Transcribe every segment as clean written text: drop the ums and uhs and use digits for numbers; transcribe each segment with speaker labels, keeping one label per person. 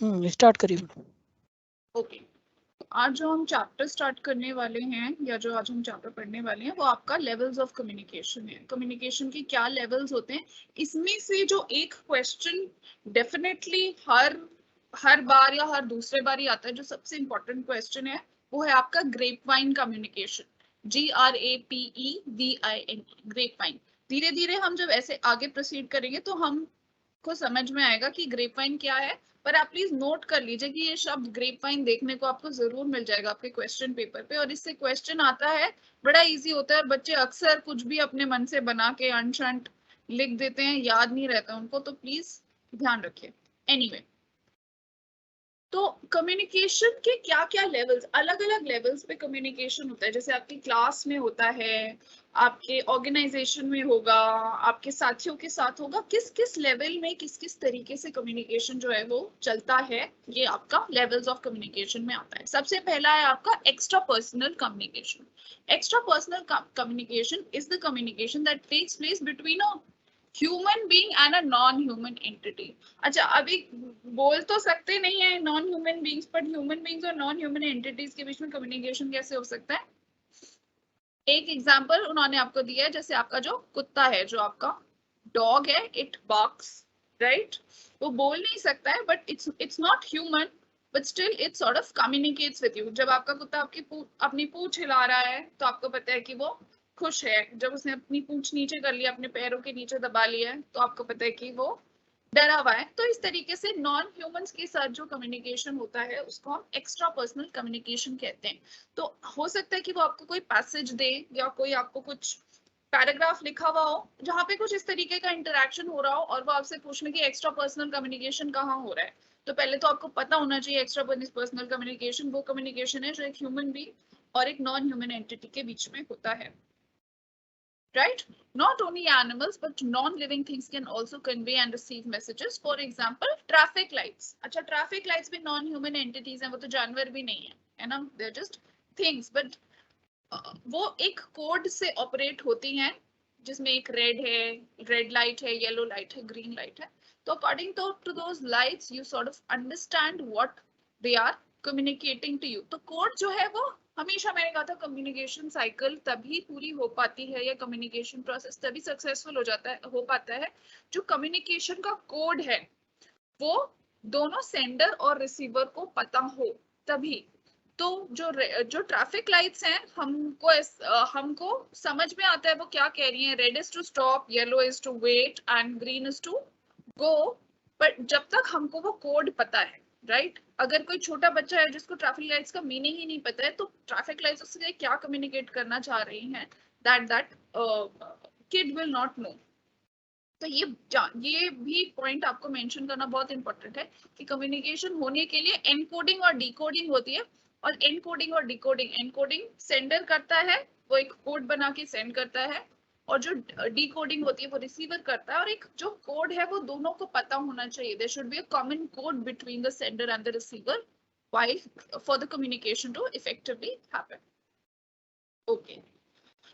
Speaker 1: Start करिए।
Speaker 2: Okay, आज जो हम चैप्टर स्टार्ट करने वाले हैं या जो आज हम चैप्टर पढ़ने वाले हैं वो आपका लेवल्स ऑफ कम्युनिकेशन है। कम्युनिकेशन के क्या लेवल्स होते हैं, इसमें से जो एक क्वेश्चन डेफिनेटली हर बार या हर दूसरे बार ही आता है, जो सबसे इंपॉर्टेंट क्वेश्चन है वो है आपका grapevine communication. GRAPEVIN, grapevine. धीरे धीरे हम जब ऐसे आगे प्रोसीड करेंगे तो हमको समझ में आएगा कि ग्रेप वाइन क्या है। पर आप प्लीज नोट कर लीजिए कि ये शब्द ग्रेप वाइन देखने को आपको जरूर मिल जाएगा आपके क्वेश्चन पेपर पे, और इससे क्वेश्चन आता है, बड़ा इजी होता है और बच्चे अक्सर कुछ भी अपने मन से बना के अनशंट लिख देते हैं, याद नहीं रहता उनको, तो प्लीज ध्यान रखिए। एनीवे, तो कम्युनिकेशन के क्या क्या लेवल्स, अलग अलग लेवल्स पे कम्युनिकेशन होता है। जैसे आपकी क्लास में होता है, आपके ऑर्गेनाइजेशन में होगा, आपके साथियों के साथ होगा, किस किस लेवल में किस किस तरीके से कम्युनिकेशन जो है वो चलता है, ये आपका लेवल्स ऑफ कम्युनिकेशन में आता है। सबसे पहला है आपका extra personal communication. Extra personal communication is the communication that takes place between a human being and a non human entity. अच्छा, अभी बोल तो सकते नहीं है non human beings, but human beings और नॉन ह्यूमन एंटिटीज के बीच में कम्युनिकेशन कैसे हो सकता है? एक एग्जांपल उन्होंने आपको दिया है, जैसे आपका जो कुत्ता है, जो आपका डॉग है, इट बार्क्स, राइट? वो बोल नहीं सकता है, but it's not human, but still it sort of communicates with you. जब आपका कुत्ता अपनी पूंछ हिला रहा है तो आपको पता है कि वो खुश है। जब उसने अपनी पूंछ नीचे कर लिया, अपने पैरों के नीचे दबा लिया है, तो आपको पता है कि वो डरा हुआ है। तो इस तरीके से नॉन ह्यूमंस के साथ जो कम्युनिकेशन होता है उसको हम एक्स्ट्रा पर्सनल कम्युनिकेशन कहते हैं। तो हो सकता है कि वो आपको कोई पैसेज दे या कोई आपको कुछ पैराग्राफ लिखा हुआ हो जहां पे कुछ इस तरीके का इंटरेक्शन हो रहा हो और वो आपसे पूछने की एक्स्ट्रा पर्सनल कम्युनिकेशन कहाँ हो रहा है। तो पहले तो आपको पता होना चाहिए एक्स्ट्रा पर्सनल कम्युनिकेशन वो कम्युनिकेशन है जो एक ह्यूमन बीइंग और एक नॉन ह्यूमन एंटिटी के बीच में होता है, right? Not only animals but non-living things can also convey and receive messages. For example, traffic lights. अच्छा, traffic lights भी non-human entities हैं, वो तो जानवर भी नहीं है ना? They're just things, but वो एक कोड से ऑपरेट होती हैं, जिसमें एक रेड है, रेड लाइट है, येलो लाइट है, ग्रीन लाइट है। तो according to those lights you sort of understand what they are communicating to you. तो कोड जो है वो हमेशा, मैंने कहा था, कम्युनिकेशन साइकिल तभी पूरी हो पाती है या कम्युनिकेशन प्रोसेस तभी सक्सेसफुल हो पाता है जो कम्युनिकेशन का कोड है वो दोनों सेंडर और रिसीवर को पता हो, तभी। तो जो ट्रैफिक लाइट्स हैं, हमको समझ में आता है वो क्या कह रही हैं। Red is to stop, yellow is to wait and green is to go. But जब तक हमको वो कोड पता है, राइट? अगर कोई छोटा बच्चा है जिसको ट्रैफिक लाइट्स का मीनिंग ही नहीं पता है, तो ट्रैफिक लाइट्स उससे क्या कम्युनिकेट करना चाह रही हैं, that kid will not know. तो ये भी पॉइंट आपको मेंशन करना बहुत इंपॉर्टेंट है कि कम्युनिकेशन होने के लिए एनकोडिंग और डिकोडिंग होती है। और एनकोडिंग और डिकोडिंग, एनकोडिंग सेंडर करता है, वो एक कोड बना के सेंड करता है, और जो डिकोडिंग होती है वो रिसीवर करता है। और एक जो कोड है वो दोनों को पता होना चाहिए। There should be a common code between the sender and the receiver while for the communication to effectively happen. Okay.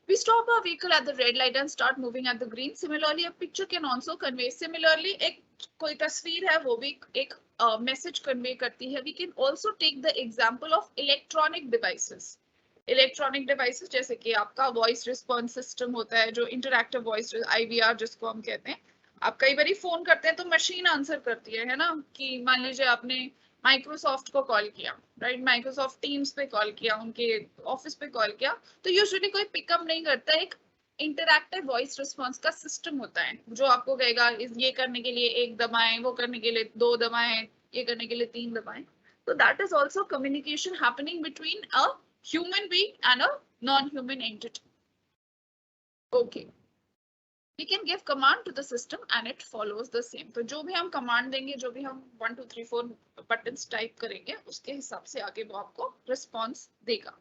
Speaker 2: We stop our vehicle at the red light and start moving at the green. Similarly, a picture can also convey. Similarly, एक कोई तस्वीर है वो भी एक message convey करती है. We can also take the example of electronic devices. Electronic devices जैसे कि आपका वॉइस रिस्पॉन्स सिस्टम होता है, जो इंटरैक्टिव वॉइस, IVR जिसको हम कहते हैं। आप कई बार फोन करते हैं तो मशीन आंसर करती है ना? कि मान लीजिए आपने माइक्रोसॉफ्ट को कॉल किया, राइट? माइक्रोसॉफ्ट टीम्स पे कॉल किया, उनके ऑफिस पे कॉल किया, तो यूजुअली कोई पिकअप नहीं करता। एक इंटरैक्टिव वॉइस रिस्पॉन्स का सिस्टम होता है जो आपको कहेगा ये करने के लिए 1 दबाएं, वो करने के लिए 2 दबाएं, ये करने के लिए 3 दबाएं। तो that is also communication happening between a human being and a non-human entity. Okay. We can give command to the system and it follows the same. तो जो भी हम command देंगे, जो भी हम 1 2 3 4 buttons टाइप करेंगे, उसके हिसाब से आगे वो आपको रिस्पॉन्स देगा।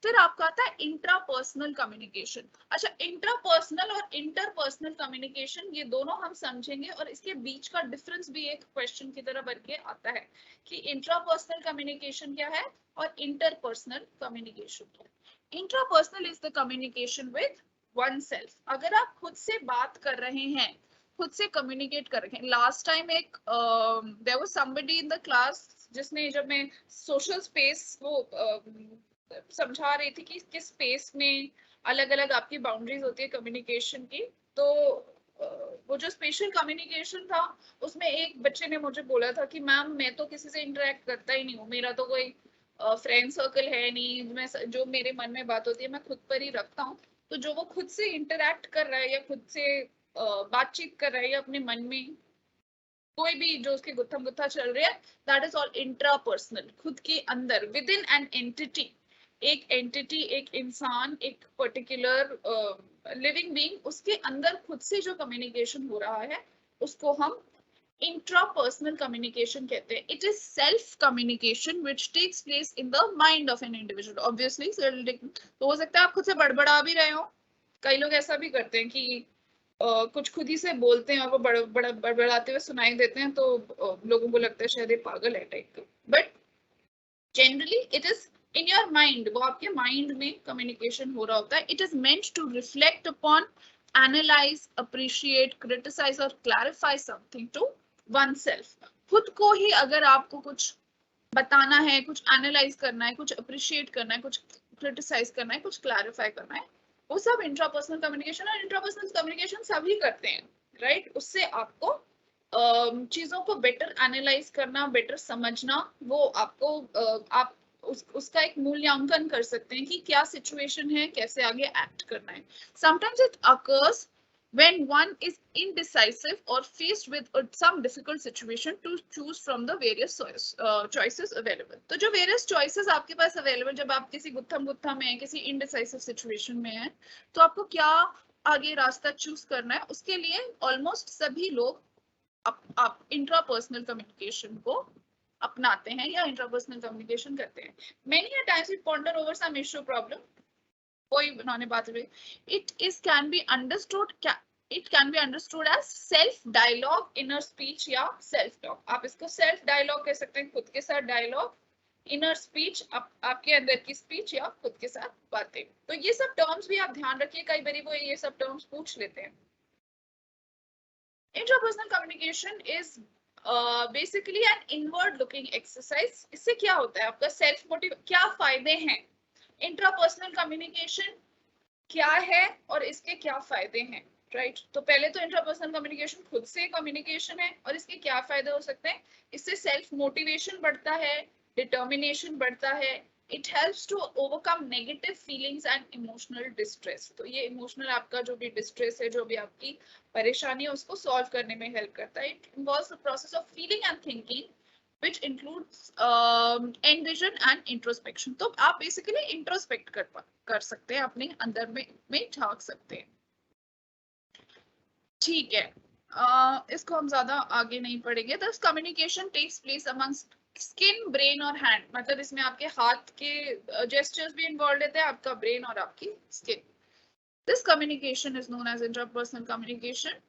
Speaker 2: फिर आपका आता है इंट्रापर्सनल कम्युनिकेशन। अच्छा, इंट्रापर्सनल और इंटरपर्सनल कम्युनिकेशन ये दोनों हम समझेंगे, और इसके बीच का डिफरेंस भी एक क्वेश्चन की तरह बन के आता है कि इंट्रापर्सनल कम्युनिकेशन क्या है और इंटरपर्सनल कम्युनिकेशन क्या है। Intrapersonal is the communication with one self. अगर आप खुद से बात कर रहे हैं खुद से कम्युनिकेट कर रखें। लास्ट टाइम एक there was somebody in the class जिसने, जब मैं सोशल स्पेस वो समझा रही थी कि किस स्पेस में अलग अलग आपकी बाउंड्रीज होती है कम्युनिकेशन की, तो वो जो स्पेशल कम्युनिकेशन था उसमें एक बच्चे ने मुझे बोला था कि मैम मैं तो किसी से इंटरेक्ट करता ही नहीं हूँ, मेरा तो कोई फ्रेंड सर्कल है नहीं, मैं जो मेरे मन में बात होती है मैं खुद पर ही रखता हूँ। तो जो वो खुद से इंटरेक्ट कर रहा है या खुद से बातचीत कर रहा है या अपने मन में कोई भी जो उसके गुत्थम गुत्था चल रहा है, दैट इज ऑल इंट्रापर्सनल, खुद के अंदर विद इन एन एंटिटी। एक एंटिटी, एक इंसान, एक पर्टिकुलर लिविंग बीइंग, उसके अंदर खुद से जो कम्युनिकेशन हो रहा है उसको हम इंट्रापर्सनल कम्युनिकेशन कहते हैं। It is self communication which takes place in the mind of an individual. Obviously तो हो सकता है आप खुद से बड़बड़ा भी रहे हो, कई लोग ऐसा भी करते हैं कि कुछ खुद ही से बोलते हैं और वो बड़बड़ाते हुए सुनाई देते हैं, तो लोगों को लगता है शायद ये पागल है टाइप का। But generally it is in your mind, वो आपके माइंड में कम्युनिकेशन हो रहा होता है। It is meant to reflect upon, analyse, appreciate, criticise और clarify something to oneself. खुद को ही अगर आपको कुछ बताना है, कुछ एनालाइज करना है, कुछ अप्रिशिएट करना है, कुछ क्रिटिसाइज करना है, कुछ क्लैरिफाई करना है, वो सब इंट्रापर्सनल कम्युनिकेशन। और इंट्रापर्सनल कम्युनिकेशन सभी करते हैं, राइट? उससे आपको चीजों को बेटर एनालाइज करना, बेटर समझना, वो आपको आप उसका एक मूल्यांकन कर सकते हैं कि क्या सिचुएशन है, कैसे आगे एक्ट करना है। Sometimes it occurs when one is indecisive or faced with some difficult situation to choose from the various choices available। तो जो various choices आपके पास available, जब आप किसी गुत्थम गुत्था में हैं, किसी indecisive situation में हैं, तो आपको क्या आगे रास्ता चूज करना है, उसके लिए ऑलमोस्ट सभी लोग आप इंट्रापर्सनल कम्युनिकेशन को अपनाते हैं या इंट्रापर्सनल कम्युनिकेशन करते हैं। Many a times we ponder over some issue problem, कोई उन्होंने बात हुई, it can be understood as self dialogue, inner speech या self talk। आप इसको self dialogue कह सकते हैं, खुद के साथ dialogue, inner speech आपके अंदर की speech या खुद के साथ बातें। तो ये सब terms भी आप ध्यान रखिए, कई बार वो ये सब terms पूछ लेते हैं। Interpersonal communication is basically an inward looking exercise। इससे क्या होता है, आपका सेल्फ मोटिव, क्या फायदे हैं, इंट्रापर्सनल कम्युनिकेशन क्या है और इसके क्या फायदे हैं, राइट? तो पहले तो इंट्रापर्सनल कम्युनिकेशन खुद से कम्युनिकेशन है और इसके क्या फायदे हो सकते हैं। इससे सेल्फ मोटिवेशन बढ़ता है, डिटर्मिनेशन बढ़ता है, it helps to overcome negative feelings and emotional distress. तो ये इमोशनल आपका जो भी डिस्ट्रेस है, जो भी आपकी परेशानी है, उसको सॉल्व करने में हेल्प करता है। It involves the process of feeling and thinking which includes envision and introspection। तो आप basically introspect कर सकते हैं, अपने अंदर में झांक सकते हैं, ठीक है। इसको हम ज्यादा आगे नहीं पढ़ेंगे। Thus communication takes place amongst skin, brain और hand। मतलब इसमें आपके हाथ के जेस्चर्स भी इन्वॉल्व रहते हैं, आपका ब्रेन और आपकी skin. This communication is known as interpersonal communication।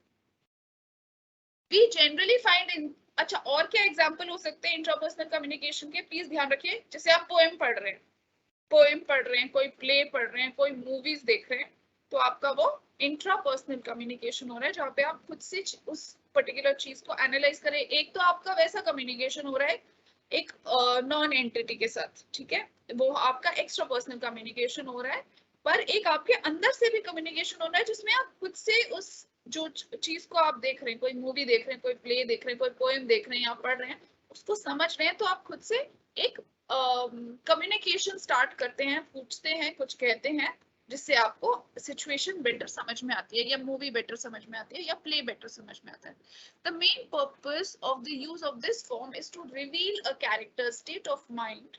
Speaker 2: We generally find in, अच्छा और क्या एग्जाम्पल हो सकते हैं इंट्रापर्सनल कम्युनिकेशन के, प्लीज ध्यान रखिए। जैसे आप पोएम पढ़ रहे हैं, कोई प्ले पढ़ रहे हैं, कोई मूवीज देख रहे हैं, तो आपका वो इंट्रापर्सनल कम्युनिकेशन हो रहा है, जहाँ पे आप खुद से उस पर्टिकुलर चीज को एनालाइज करें। एक तो आपका वैसा कम्युनिकेशन हो रहा है एक नॉन एंटिटी के साथ, ठीक है, वो आपका एक्स्ट्रा पर्सनल कम्युनिकेशन हो रहा है। पर एक आपके अंदर से भी कम्युनिकेशन हो रहा है, जिसमें आप खुद से उस जो चीज को आप देख रहे हैं, कोई मूवी देख रहे हैं, कोई प्ले देख रहे हैं, कोई पोएम देख रहे हैं या पढ़ रहे हैं, उसको समझ रहे हैं, तो आप खुद से एक कम्युनिकेशन स्टार्ट करते हैं, पूछते हैं, कुछ कहते हैं, जिससे आपको सिचुएशन बेटर समझ में आती है, या मूवी बेटर समझ में आती है, या प्ले बेटर समझ में आता है। The main purpose of the use of this form is to reveal a character state of mind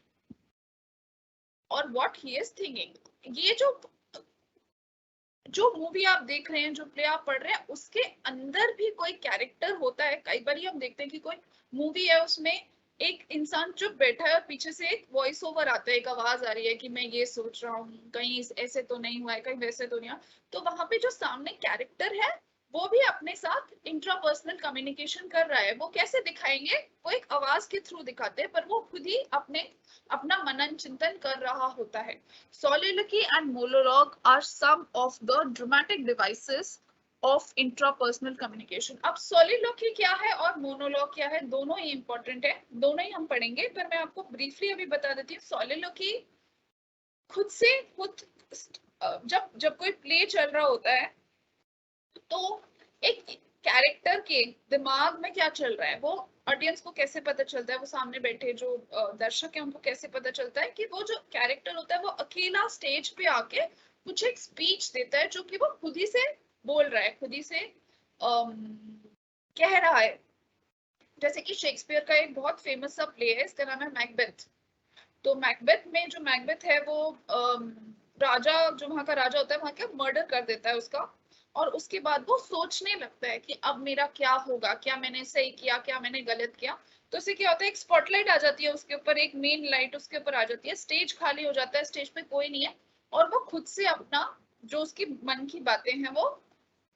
Speaker 2: और व्हाट ही इज थिंकिंग। ये जो मूवी आप देख रहे हैं, जो प्ले आप पढ़ रहे हैं, उसके अंदर भी कोई कैरेक्टर होता है। कई बार हम देखते हैं कि कोई मूवी है, उसमें एक इंसान चुप बैठा है और पीछे से एक वॉइस ओवर आता है, एक आवाज आ रही है कि मैं ये सोच रहा हूँ, कहीं ऐसे तो नहीं हुआ है, कहीं वैसे तो नहीं हुआ। तो वहां पे जो सामने कैरेक्टर है वो भी अपने साथ इंट्रापर्सनल कम्युनिकेशन कर रहा है। वो कैसे दिखाएंगे, वो एक आवाज के थ्रू दिखाते हैं, पर वो खुद ही अपना मनन चिंतन कर रहा होता है। Soliloquy and monologue are some of the dramatic devices of intrapersonal communication. अब सॉलिलोक्वी क्या है और मोनोलॉग क्या है, दोनों ही इंपॉर्टेंट है, दोनों ही हम पढ़ेंगे, पर मैं आपको ब्रीफली अभी बता देती हूँ। सॉलिलोक्वी खुद से खुद, जब जब कोई प्ले चल रहा होता है तो एक कैरेक्टर के दिमाग में क्या चल रहा है वो ऑडियंस को कैसे पता चलता है, वो सामने बैठे जो दर्शक है उनको कैसे पता चलता है कि वो जो कैरेक्टर होता है वो अकेला स्टेज पे आके कुछ एक स्पीच देता है जो कि वो खुद ही से बोल रहा है, खुद ही से कह रहा है। जैसे कि शेक्सपियर का एक बहुत फेमस सा प्ले है, इसका नाम है मैकबेथ। तो मैकबेथ में जो मैकबेथ है वो राजा, जो वहां का राजा होता है वहां का मर्डर कर देता है उसका, और उसके बाद वो सोचने लगता है कि अब मेरा क्या होगा, क्या मैंने सही किया, क्या मैंने गलत किया। तो उससे क्या होता है, एक स्पॉटलाइट आ जाती है उसके ऊपर, एक मेन लाइट उसके ऊपर आ जाती है, स्टेज खाली हो जाता है, स्टेज पे कोई नहीं है, और वो खुद से अपना जो उसकी मन की बातें हैं वो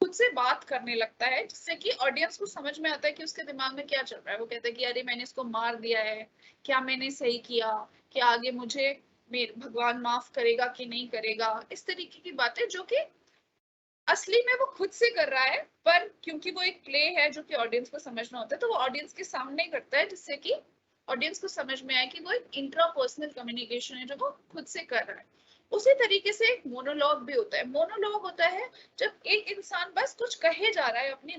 Speaker 2: खुद से बात करने लगता है, जिससे कि ऑडियंस को समझ में आता है कि उसके दिमाग में क्या चल रहा है। वो कहता है कि अरे मैंने इसको मार दिया है, क्या मैंने सही किया, क्या आगे मुझे मेरे भगवान माफ करेगा कि नहीं करेगा, इस तरीके की बातें जो कि असली में वो खुद से कर रहा है, पर क्योंकि वो एक प्ले है जो कि ऑडियंस को समझना होता है तो वो ऑडियंस के सामने करता है, जिससे कि ऑडियंस को समझ में आए कि वो एक इंट्रापर्सनल कम्युनिकेशन है जो वो खुद से कर रहा है। उसी तरीके से एक मोनोलॉग भी होता है। मोनोलॉग होता है जब एक इंसान बस कुछ कहे जा रहा है, अपनी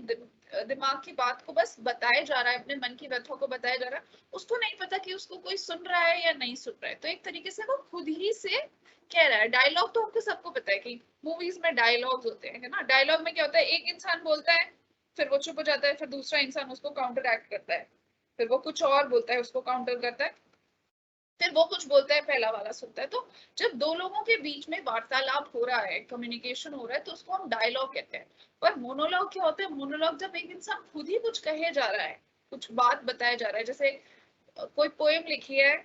Speaker 2: दिमाग की बात को बस बताए जा रहा है, अपने मन की व्यथा को बताया जा रहा है, उसको नहीं पता कि उसको कोई सुन रहा है या नहीं सुन रहा है, तो एक तरीके से वो खुद ही से कह रहा है। डायलॉग तो हमको सबको पता है कि मूवीज में डायलॉग्स होते हैं, है ना। डायलॉग में क्या होता है, एक इंसान बोलता है, फिर वो चुप हो जाता है, फिर दूसरा इंसान उसको काउंटर एक्ट करता है, फिर वो कुछ और बोलता है उसको काउंटर करता है, फिर वो कुछ बोलता है, पहला वाला सुनता है। तो जब दो लोगों के बीच में वार्तालाप हो रहा है, कम्युनिकेशन हो रहा है, तो उसको हम डायलॉग कहते हैं। पर मोनोलॉग क्या होता है, मोनोलॉग जब एक इंसान खुद ही कुछ कहे जा रहा है, कुछ बात बताया जा रहा है, जैसे कोई पोएम लिखी है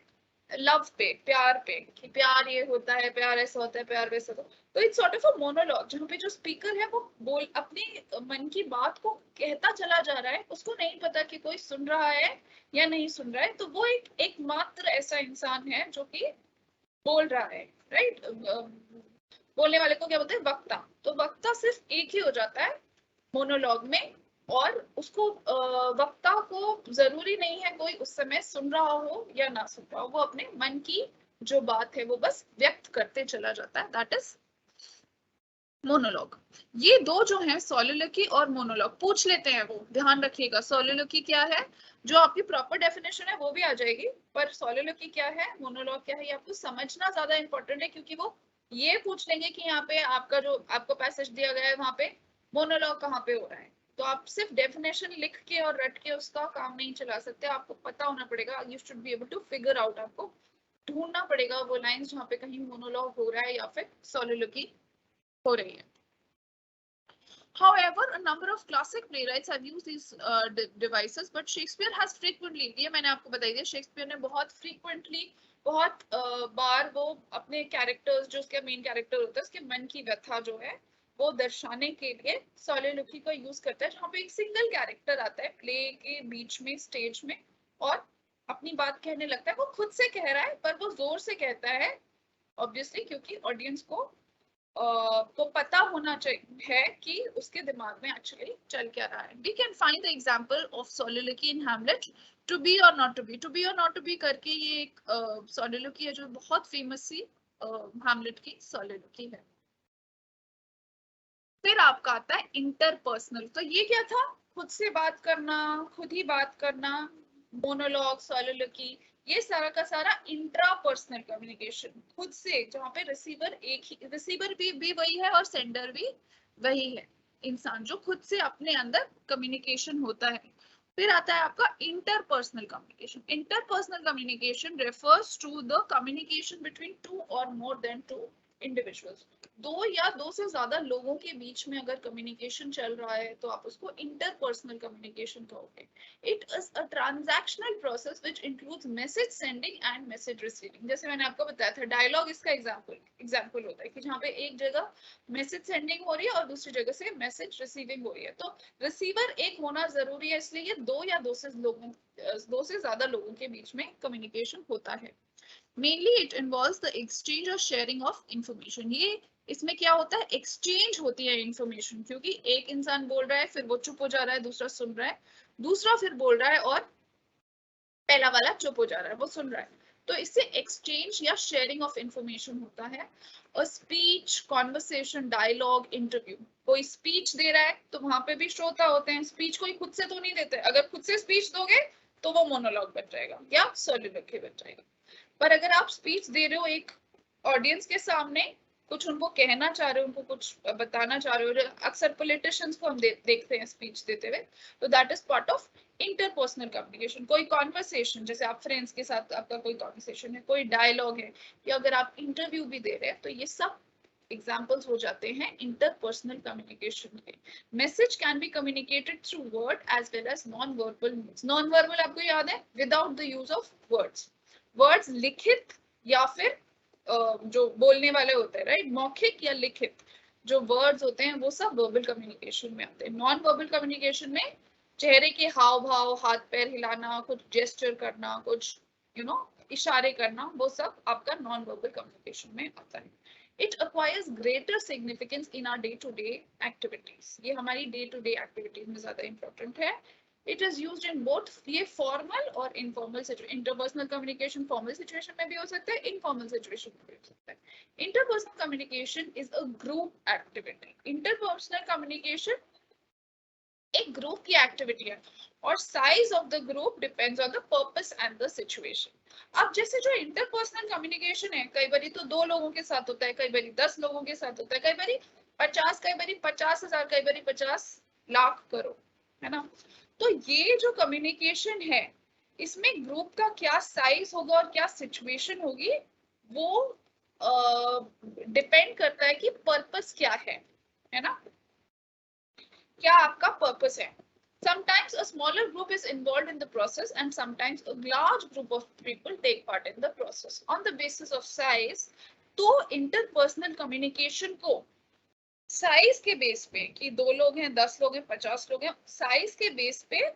Speaker 2: लव पे, प्यार पे, कि प्यार ये होता है, प्यार ऐसा होता है, प्यार वैसा होता है, तो it's sort of a monologue जहाँ पे जो स्पीकर है वो बोल अपनी मन की बात को कहता चला जा रहा है, उसको नहीं पता कि कोई सुन रहा है या नहीं सुन रहा है। तो वो एकमात्र ऐसा इंसान है जो कि बोल रहा है, राइट। बोलने वाले को क्या बोलते हैं, वक्ता। तो वक्ता सिर्फ एक ही हो जाता है मोनोलॉग में, और उसको वक्ता को जरूरी नहीं है कोई उस समय सुन रहा हो या ना सुन रहा हो, वो अपने मन की जो बात है वो बस व्यक्त करते चला जाता है, दैट इज मोनोलॉग। ये दो जो है सोलिलोक्वी और मोनोलॉग, पूछ लेते हैं वो, ध्यान रखिएगा। सोलिलोक्वी क्या है, जो आपकी प्रॉपर डेफिनेशन है वो भी आ जाएगी, पर सोलिलोक्वी क्या है, मोनोलॉग क्या है, ये आपको समझना ज्यादा इंपॉर्टेंट है, क्योंकि वो ये पूछ लेंगे कि यहाँ पे आपका जो आपको पैसेज दिया गया है वहां पे मोनोलॉग कहाँ पे हो रहा है। तो आप सिर्फ डेफिनेशन लिख के और रट के उसका काम नहीं चला सकते, आपको पता होना पड़ेगा, you should be able to figure out, आपको ढूंढना पड़ेगा वो लाइंस जहाँ पे कहीं मोनोलॉग हो रहा है या फिर सोलिलोक्वी हो रही है। However, a number of classic playwrights have used these devices, but Shakespeare has frequently, ये मैंने आपको बताई दिया, शेक्सपियर ने बहुत frequently, बहुत बार वो अपने कैरेक्टर्स, जो उसका मेन कैरेक्टर होता है उसके मन की व्यथा जो है वो दर्शाने के लिए सोलिलोक्वी का यूज करता है, जहाँ पे एक सिंगल कैरेक्टर आता है प्ले के बीच में, स्टेज में, और अपनी बात कहने लगता है। वो खुद से कह रहा है पर वो जोर से कहता है, ऑब्वियसली क्योंकि ऑडियंस को पता होना चाहिए है कि उसके दिमाग में एक्चुअली चल क्या रहा है। We can find the example of soliloquy in Hamlet, to be or not to be, to be or not to be करके ये एक soliloquy है जो बहुत फेमस सी हैमलेट की soliloquy है। फिर आपका आता है इंटरपर्सनल। तो ये क्या था, खुद से बात करना, खुद ही बात करना, मोनोलॉग, सोलिलोक्वी, ये सारा का सारा इंट्रापर्सनल कम्युनिकेशन, खुद से, जहाँ पे रिसीवर एक ही, रिसीवर भी वही है और सेंडर भी वही है, इंसान जो खुद से अपने अंदर कम्युनिकेशन होता है। फिर आता है आपका interpersonal communication. Interpersonal communication refers to the communication between two और मोर देन टू इंडिविजुअल्स। दो या दो से ज्यादा लोगों के बीच में अगर कम्युनिकेशन चल रहा है तो आप उसको इंटरपर्सनल कम्युनिकेशन कहोगे। It is a transactional process which includes message sending end message receiving. जैसे मैंने आपको बताया था, डायलॉग इसका एग्जांपल होता है कि जहाँ पे एक जगह मैसेज सेंडिंग हो रही है और दूसरी जगह से मैसेज रिसीविंग हो रही है, तो रिसीवर एक होना जरूरी है, इसलिए दो या दो से ज्यादा लोगों के बीच में कम्युनिकेशन होता है। Mainly it involves the exchange or sharing of information. ये इसमें क्या होता है, एक्सचेंज होती है इंफॉर्मेशन, क्योंकि एक इंसान बोल रहा है फिर वो चुप हो जा रहा है, दूसरा सुन रहा है, दूसरा फिर बोल रहा है और पहला वाला चुप हो जा रहा है, वो सुन रहा है। तो इससे एक्सचेंज या शेयरिंग ऑफ इंफॉर्मेशन होता है। और स्पीच, कॉन्वर्सेशन, डायलॉग, इंटरव्यू, कोई स्पीच दे रहा है तो वहां पे भी श्रोता होते हैं। स्पीच कोई खुद से तो नहीं देते, अगर खुद से स्पीच दोगे तो वो मोनोलॉग बन जाएगा या सोलिलोक्वी बन जाएगा। पर अगर आप स्पीच दे रहे हो एक ऑडियंस के सामने, कुछ उनको कहना चाह रहे हो, उनको कुछ बताना चाह रहे हो, अक्सर पॉलिटिशियंस को हम देखते हैं स्पीच देते हुए, तो that is part of interpersonal communication. कोई कॉन्वर्सेशन, जैसे आप फ्रेंड्स के साथ आपका कोई कॉन्वर्सेशन है, कोई डायलॉग है, या अगर आप इंटरव्यू भी दे रहे हैं, तो ये सब एग्जाम्पल्स हो जाते हैं इंटरपर्सनल कम्युनिकेशन के। Message can be communicated through word as well as non verbal means. Non verbal आपको याद है, without the use of words. Words लिखित या फिर जो बोलने वाले होते हैं, राइट, मौखिक या लिखित जो वर्ड्स होते हैं वो सब वर्बल कम्युनिकेशन में आते हैं। नॉन वर्बल कम्युनिकेशन में चेहरे के हाव भाव, हाथ पैर हिलाना, कुछ जेस्चर करना, कुछ इशारे करना, वो सब आपका नॉन वर्बल कम्युनिकेशन में आता है। It acquires greater significance in our day-to-day activities। ये हमारी day-to-day activities में ज्यादा important है। It is used in both ये formal और informal situation। Interpersonal communication formal situation में भी हो सकता है, informal situation में भी हो सकता है। Interpersonal communication is a group activity। Interpersonal communication एक ग्रुप की एक्टिविटी है और size of the group depends on the purpose and the situation. अब जैसे जो इंटरपर्सनल कम्युनिकेशन है, कई बार तो 2 लोगों के साथ होता है, कई बार 10 लोगों के साथ होता है, कई बार 50, कई बार 50,000, कई बार 50 लाख करोड़, है ना। तो ये जो कम्युनिकेशन है, इसमें ग्रुप का क्या साइज होगा और क्या सिचुएशन होगी, वो डिपेंड करता है कि पर्पस क्या है ना, क्या आपका पर्पस है। Sometimes a smaller group is involved in the process and sometimes a large group of people take part in the process. On the basis of size, तो interpersonal communication को साइज के base पे, कि 2 लोग हैं, 10 लोग हैं, 50 लोग हैं, साइज के बेस पे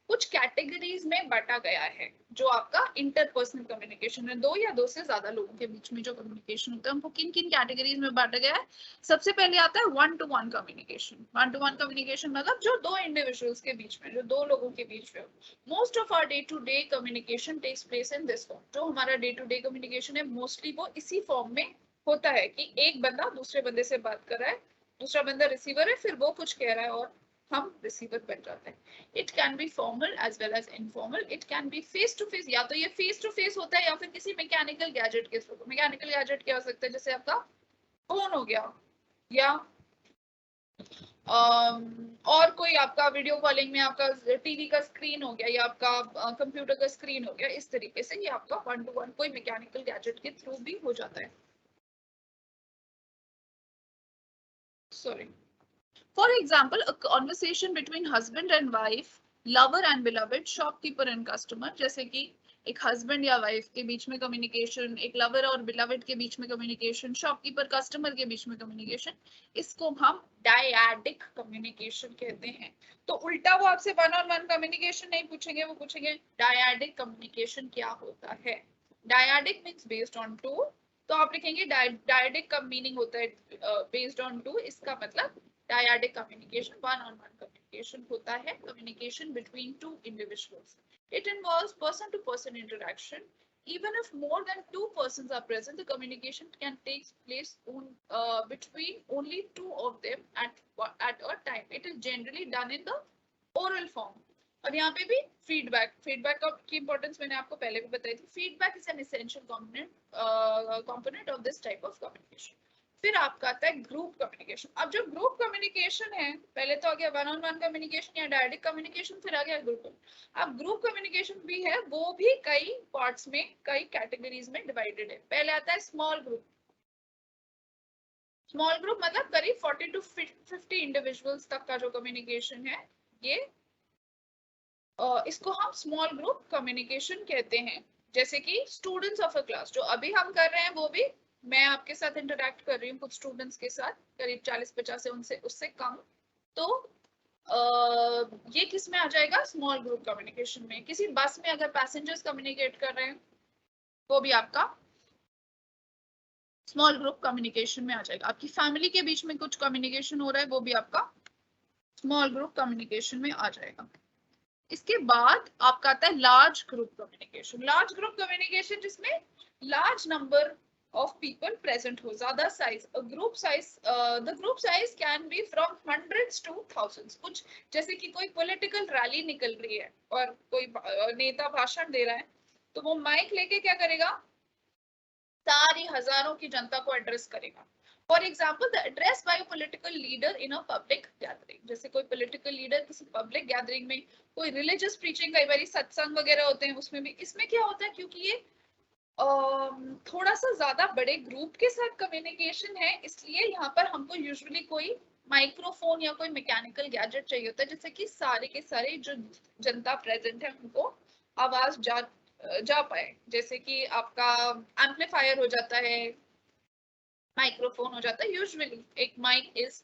Speaker 2: कुछ कैटेगरीज में बांटा गया है। जो आपका इंटरपर्सनल कम्युनिकेशन है, 2 या 2 से ज्यादा लोगों के बीच में जो कम्युनिकेशन होता है, उनको किन किन कैटेगरीज में बांटा गया है। सबसे पहले आता है 1-to-1 कम्युनिकेशन। 1-to-1 कम्युनिकेशन मतलब जो 2 इंडिविजुअल्स के बीच में, जो 2 लोगों के बीच में। Most of our day to day communication takes place in this form. जो हमारा डे टू डे कम्युनिकेशन है, मोस्टली वो इसी फॉर्म में होता है कि एक बंदा दूसरे बंदे से बात कर रहा है, दूसरा बंदा रिसीवर है, फिर वो कुछ कह रहा है और हम रिसीवर बन जाते हैं। It can be formal as well as informal. It can be face to face, या तो ये फेस टू फेस होता है या फिर किसी मैकेनिकल गैजेट के थ्रू। मैकेनिकल गैजेट क्या हो सकता है, जैसे आपका फोन हो गया, या और कोई आपका वीडियो कॉलिंग में आपका टीवी का स्क्रीन हो गया, या आपका कंप्यूटर का स्क्रीन हो गया। इस तरीके से ये आपका 1-to-1 कोई मैकेनिकल गैजेट के थ्रू भी हो जाता है। Sorry. For example, a conversation between husband and wife, lover and beloved, shopkeeper and customer। जैसे कि एक हस्बैंड या वाइफ के बीच में कम्युनिकेशन, एक लवर और बिलवेड के बीच में कम्युनिकेशन, शॉपकीपर कस्टमर के बीच में कम्युनिकेशन, इसको हम डायडिक कम्युनिकेशन कहते हैं। तो उल्टा वो आपसे 1-on-1 कम्युनिकेशन नहीं पूछेंगे, वो पूछेंगे डायडिक कम्युनिकेशन क्या होता है। Dyadic means based on two. तो आप लिखेंगे डायडिक का मीनिंग होता है बेस्ड ऑन टू। इसका मतलब dyadic communication 1-on-1 communication होता है, communication between 2 individuals। It involves person to person interaction। Even if more than 2 persons are present, the communication can take place between only 2 of them at a time। It is generally done in the oral form। और यहाँ पे भी feedback की importance मैंने आपको पहले भी बताई थी। Feedback is an essential component of this type of communication. फिर आपका आता है ग्रुप कम्युनिकेशन। अब जो ग्रुप कम्युनिकेशन है, पहले तो आ गया 1-on-1 कम्युनिकेशन या डायरेक्ट कम्युनिकेशन, फिर आ गया ग्रुप। अब ग्रुप कम्युनिकेशन भी है, वो भी कई पार्ट्स में, कई कैटेगरीज में डिवाइडेड है। पहले आता है स्मॉल ग्रुप। स्मॉल ग्रुप मतलब करीब 40 to 50 इंडिविजुअल्स तक का जो कम्युनिकेशन है, ये इसको हम स्मॉल ग्रुप कम्युनिकेशन कहते हैं। जैसे कि स्टूडेंट्स ऑफ अ क्लास, जो अभी हम कर रहे हैं, वो भी मैं आपके साथ इंटरेक्ट कर रही हूँ कुछ स्टूडेंट्स के साथ, करीब 40-50 है, उनसे उससे कम। तो ये किस में आ जाएगा, स्मॉल ग्रुप कम्युनिकेशन में। किसी बस में अगर पैसेंजर्स कम्युनिकेट कर रहे हैं, वो भी आपका स्मॉल ग्रुप कम्युनिकेशन में आ जाएगा। आपकी फैमिली के बीच में कुछ कम्युनिकेशन हो रहा है, वो भी आपका स्मॉल ग्रुप कम्युनिकेशन में आ जाएगा। इसके बाद आपका आता है large group communication. Large group communication जिसमें large number of people present हो, ज्यादा size, group size, the group size can be from hundreds to thousands। कुछ जैसे कि कोई पॉलिटिकल रैली निकल रही है और कोई नेता भाषण दे रहा है, तो वो माइक लेके क्या करेगा, सारी हजारों की जनता को एड्रेस करेगा। For example the address bye political leader in a public gathering. जैसे कोई पॉलिटिकल लीडर किसी पब्लिक गैदरिंग में, कोई रिलीजियस प्रीचिंग, कई बार सत्संग वगैरह होते हैं, उसमें भी, इसमें क्या होता है, क्योंकि ये थोड़ा सा ज्यादा बड़े ग्रुप के साथ कम्युनिकेशन है, इसलिए यहाँ पर हमको यूजुअली कोई माइक्रोफोन या कोई मैकेनिकल गैजेट चाहिए होता है, जिससे कि सारे के सारे जो जनता प्रेजेंट है उनको आवाज जा पाए। जैसे कि आपका एम्पलीफायर हो जाता है, माइक्रोफोन हो जाता है, यूजुअली एक माइक इज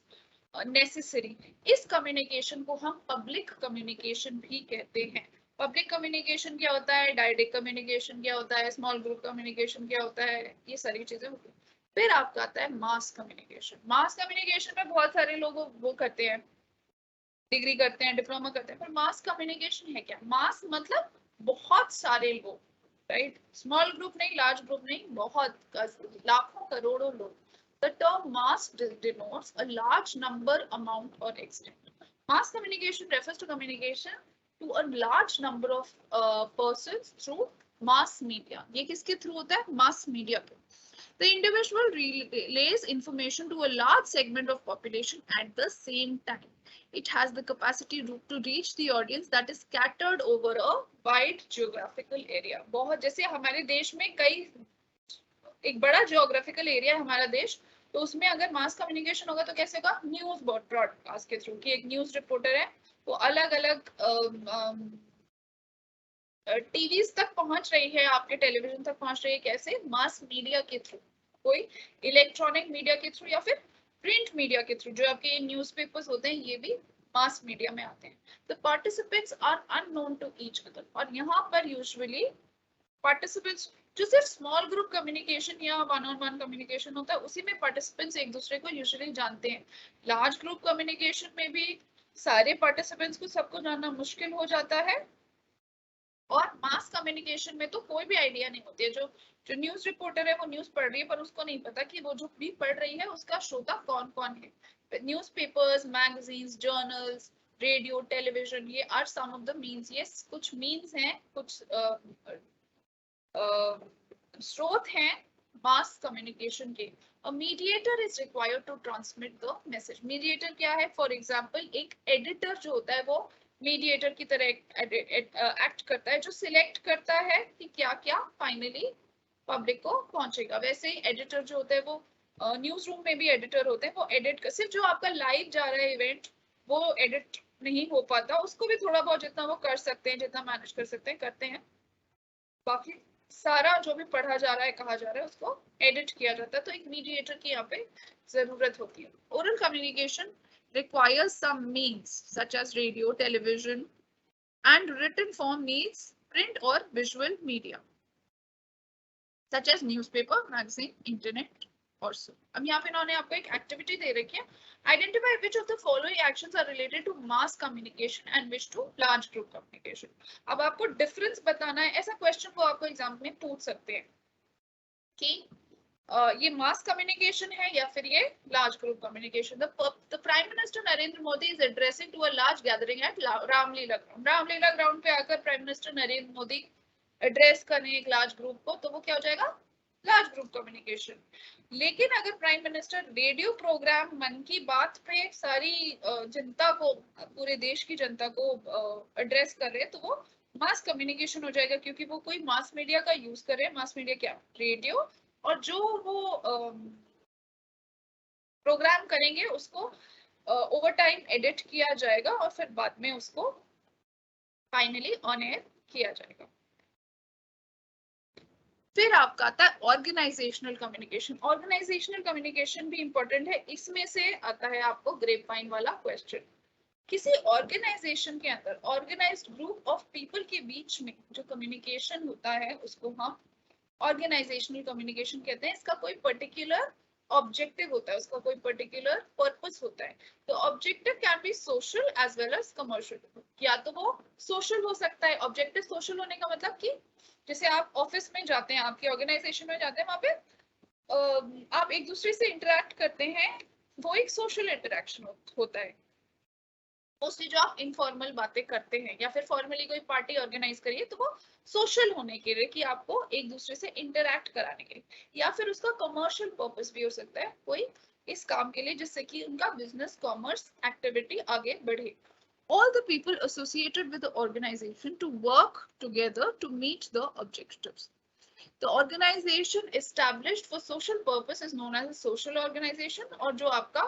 Speaker 2: नेसेसरी। इस कम्युनिकेशन को हम पब्लिक कम्युनिकेशन भी कहते हैं। पब्लिक कम्युनिकेशन क्या होता है, डायरेक्ट कम्युनिकेशन क्या होता है, स्मॉल ग्रुप कम्युनिकेशन क्या होता है, ये सारी चीजें होती है। फिर आपका आता है मास कम्युनिकेशन। मास कम्युनिकेशन में बहुत सारे लोग वो करते हैं, डिग्री करते हैं, डिप्लोमा करते हैं, पर मास कम्युनिकेशन है क्या? मास मतलब बहुत सारे लोग, राइट? स्मॉल ग्रुप नहीं, लार्ज ग्रुप नहीं, बहुत लाखों करोड़ों लोग। The term mass denotes a large number, amount or extent. Mass communication refers to communication to a large number of persons through mass media. ये किसके थ्रू होता है? मास मीडिया के। The individual relays information to a large segment of population at the same time. It has the capacity to reach the audience that is scattered over a wide geographical area. बहुत, जैसे हमारे देश में कई, एक बड़ा geographical area है हमारा देश, तो उसमें अगर मास कम्युनिकेशन होगा तो कैसे होगा? न्यूज ब्रॉडकास्ट के थ्रू, कि एक न्यूज रिपोर्टर है, वो अलग अलग टीवीज तक पहुंच रही है, आपके टेलीविजन तक पहुंच रही है, कैसे? मास मीडिया के थ्रू, कोई इलेक्ट्रॉनिक मीडिया के थ्रू या फिर प्रिंट मीडिया के थ्रू। जो आपके न्यूज़पेपर्स होते हैं ये भी मास मीडिया में आते हैं। The participants are unknown to each other. और यहाँ पर यूजुअली पार्टिसिपेंट्स, जो सिर्फ स्मॉल ग्रुप कम्युनिकेशन या वन ऑन वन कम्युनिकेशन होता है, उसी में पार्टिसिपेंट्स एक दूसरे को यूजुअली जानते हैं। लार्ज ग्रुप कम्युनिकेशन में भी सारे पार्टिसिपेंट्स को सबको जानना मुश्किल हो जाता है, और मास कम्युनिकेशन में तो कोई भी आइडिया नहीं होती है। जो न्यूज रिपोर्टर है वो न्यूज पढ़ रही है, पर उसको नहीं पता कि वो जो भी पढ़ रही है उसका श्रोता कौन कौन है। Newspapers, magazines, journals, radio, television, ये are some of the means. ये कुछ मीन्स हैं, कुछ स्रोत हैं मास कम्युनिकेशन के। A mediator is required to transmit the message. Mediator क्या है? फॉर एग्जाम्पल एक एडिटर जो होता है वो मीडिएटर की तरह एक्ट करता है, जो सिलेक्ट करता है कि क्या क्या फाइनली पब्लिक को पहुंचेगा। वैसे ही एडिटर जो होता है वो न्यूज रूम में भी एडिटर होते हैं, वो एडिट कर, सिर्फ जो आपका लाइव जा रहा है इवेंट वो एडिट नहीं हो पाता, उसको भी थोड़ा बहुत जितना वो कर सकते हैं, जितना मैनेज कर सकते हैं करते हैं। बाकी सारा जो भी पढ़ा जा रहा है, कहा जा रहा है, उसको एडिट किया जाता है। तो एक मीडिएटर की यहाँ पे जरूरत होती है। Oral communication requires some means such as radio, television, and written form needs print or visual media such as newspaper, magazine, internet or so. अब यहाँ पे इन्होंने आपको एक एक्टिविटी दे रखी है, identify which of the following actions are related to mass communication and which to large group communication. अब आपको डिफरेंस बताना है, ऐसा क्वेश्चन वो आपको एग्जाम में पूछ सकते हैं कि ये मास कम्युनिकेशन है या फिर ये large group communication. The prime minister Narendra Modi is addressing to a large gathering at Ramlila ground. Ramlila ground पे आकर prime minister Narendra Modi address करें एक लार्ज ग्रुप को, तो वो क्या हो जाएगा? Large group communication. लेकिन अगर प्राइम मिनिस्टर रेडियो प्रोग्राम मन की बात पे सारी जनता को, पूरे देश की जनता को एड्रेस कर रहे हैं, तो वो मास कम्युनिकेशन हो जाएगा, क्योंकि वो कोई मास मीडिया का यूज कर रहे हैं। मास मीडिया क्या? रेडियो। और जो वो प्रोग्राम करेंगे उसको ओवर टाइम एडिट किया जाएगा और फिर बाद में उसको फाइनली ऑन एयर किया जाएगा। फिर आपका आता है ऑर्गेनाइजेशनल कम्युनिकेशन। ऑर्गेनाइजेशनल कम्युनिकेशन भी इंपॉर्टेंट है। इसमें से आता है आपको ग्रेपवाइन वाला क्वेश्चन। किसी ऑर्गेनाइजेशन के अंदर ऑर्गेनाइज्ड ग्रुप ऑफ पीपल के बीच में जो कम्युनिकेशन होता है उसको हम ऑर्गेनाइजेशनल कम्युनिकेशन कहते हैं। इसका कोई पर्टिकुलर ऑब्जेक्टिव होता है, उसका कोई पर्टिकुलर पर्पस होता है। तो objective can be social as well as commercial. या तो वो सोशल हो सकता है, ऑब्जेक्टिव सोशल होने का मतलब कि जैसे आप ऑफिस में जाते हैं, आपकी ऑर्गेनाइजेशन में जाते हैं, वहां पे आप एक दूसरे से इंटरेक्ट करते हैं, वो एक सोशल इंटरेक्शन होता है। मोस्टली जो आप इनफॉर्मल बातें करते हैं या फिर फॉर्मली कोई पार्टी ऑर्गेनाइज करिए तो वो सोशल होने के लिए, कि आपको एक दूसरे से इंटरेक्ट कराने के लिए, या फिर उसका कमर्शियल पर्पस भी हो सकता है कोई इस काम के लिए, जिससे कि उनका बिजनेस कॉमर्स एक्टिविटी आगे बढ़े। All the people associated with the organization to work together to meet the objectives. The organization established for social purpose is known as a social organization, और जो आपका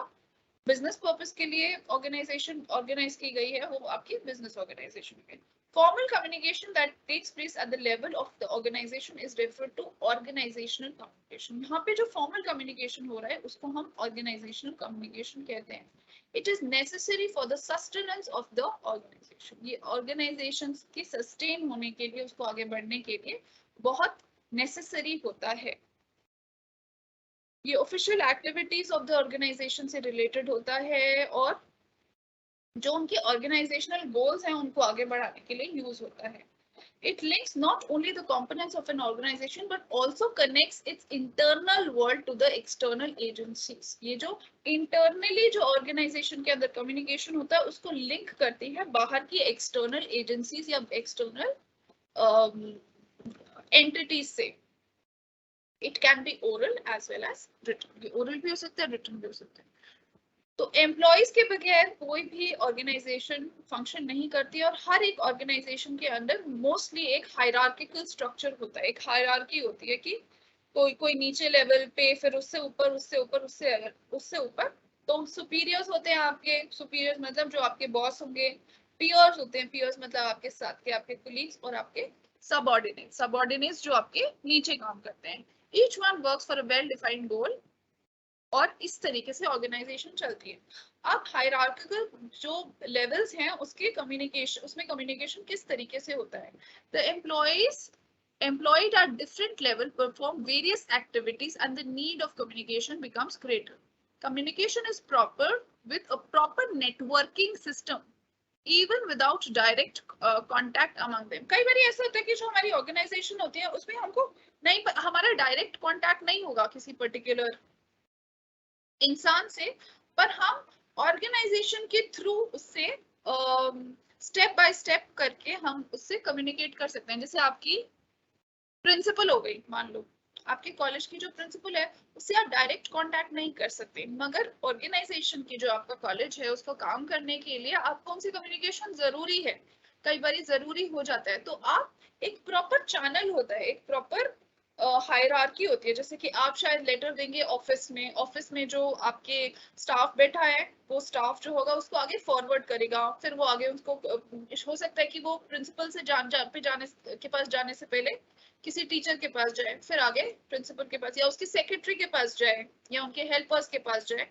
Speaker 2: बिजनेस पर्पस के लिए organisation organise की गई है वो आपकी बिजनेस ऑर्गेनाइजेशन है। Formal communication that takes place at the level of the organisation is referred to organisational communication. यहाँ पे जो फॉर्मल कम्युनिकेशन हो रहा है उसको हम ऑर्गेनाइजेशनल कम्युनिकेशन कहते हैं। It is necessary for the sustenance of the organisation. ये ऑर्गेनाइजेशन के सस्टेन होने के लिए, उसको आगे बढ़ने के लिए बहुत नेसेसरी होता है। ये official activities of the organisation से रिलेटेड होता है, और जो उनके ऑर्गेनाइजेशनल गोल्स हैं उनको आगे बढ़ाने के लिए यूज होता है। It links not only the components of an organization but also connects its internal world to the external agencies. ये जो internally जो organization के अंदर communication होता है उसको link करती है बाहर की external agencies या external entities से। It can be oral as well as written. oral भी हो सकता है, written भी हो सकता है। तो एम्प्लॉइज के बगैर कोई भी ऑर्गेनाइजेशन फंक्शन नहीं करती, और हर एक ऑर्गेनाइजेशन के अंदर मोस्टली एक हायरार्किकल स्ट्रक्चर होता है, एक हायरार्की होती है कि कोई कोई नीचे लेवल पे, फिर उससे ऊपर, उससे ऊपर, उससे ऊपर। तो सुपीरियर्स होते हैं आपके, सुपीरियर्स मतलब जो आपके बॉस होंगे। पीयर्स होते हैं, पीयर्स मतलब आपके साथ के आपके कुलीग्स, और आपके सबऑर्डिनेट्स जो आपके नीचे काम करते हैं। Each one works for a well defined goal, और इस तरीके से ऑर्गेनाइजेशन चलती है। अब हायरार्किकल जो लेवल्स हैं उसके कम्युनिकेशन, उसमें कम्युनिकेशन किस तरीके से होता है। The employees employed at different level perform various activities and the need of communication becomes greater. Communication is proper with a proper networking system even without direct contact among them. कई बार ऐसा होता है कि जो हमारी ऑर्गेनाइजेशन होती है उसमें हमको नहीं, हमारा डायरेक्ट कॉन्टैक्ट नहीं होगा किसी पर्टिकुलर इंसान से, पर हम ऑर्गेनाइजेशन के थ्रू उससे स्टेप बाय स्टेप करके हम उससे कम्युनिकेट कर सकते हैं। जैसे आपकी प्रिंसिपल हो गई, मान लो आपके कॉलेज की जो प्रिंसिपल है उससे आप डायरेक्ट कांटेक्ट नहीं कर सकते, मगर ऑर्गेनाइजेशन की जो आपका कॉलेज है उसको काम करने के लिए आपको उनसे कम्युनिकेशन जरूरी है, कई बार जरूरी हो जाता है। तो आप एक प्रॉपर चैनल होता है, एक प्रॉपर हायरार्की होती है। जैसे कि आप शायद लेटर देंगे ऑफिस में जो आपके स्टाफ बैठा है वो स्टाफ जो होगा उसको आगे फॉरवर्ड करेगा, फिर वो आगे उसको हो सकता है कि वो प्रिंसिपल से जाने के पास जाने से पहले किसी टीचर के पास जाए, फिर आगे प्रिंसिपल के पास या उसके सेक्रेटरी के पास जाए या उनके हेल्पर्स के पास जाए,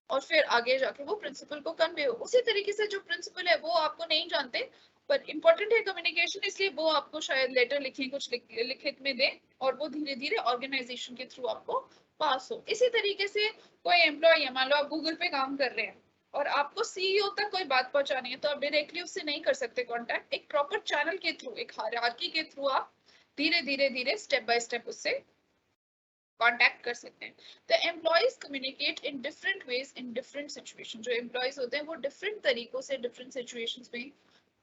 Speaker 2: और फिर आगे जाके वो प्रिंसिपल को कन्वे हो। उसी तरीके से जो प्रिंसिपल है वो आपको नहीं जानते, पर इंपॉर्टेंट है कम्युनिकेशन, इसलिए वो आपको शायद लेटर लिखे, कुछ लिखित में दे, और वो धीरे धीरे ऑर्गेनाइजेशन के थ्रू आपको पास हो। इसी तरीके से कोई एम्प्लॉय है, मान लो आप गूगल पे काम कर रहे हैं और आपको सीईओ तक कोई बात पहुंचानी है, तो आप डायरेक्टली उससे नहीं कर सकते कांटेक्ट, एक प्रॉपर चैनल के थ्रू, एक हायरार्की के थ्रू आप धीरे धीरे धीरे स्टेप बाय स्टेप उससे कांटेक्ट कर सकते हैं। The employees communicate in different ways in different situation. जो एम्प्लॉइज होते हैं वो डिफरेंट तरीकों से डिफरेंट सिचुएशंस में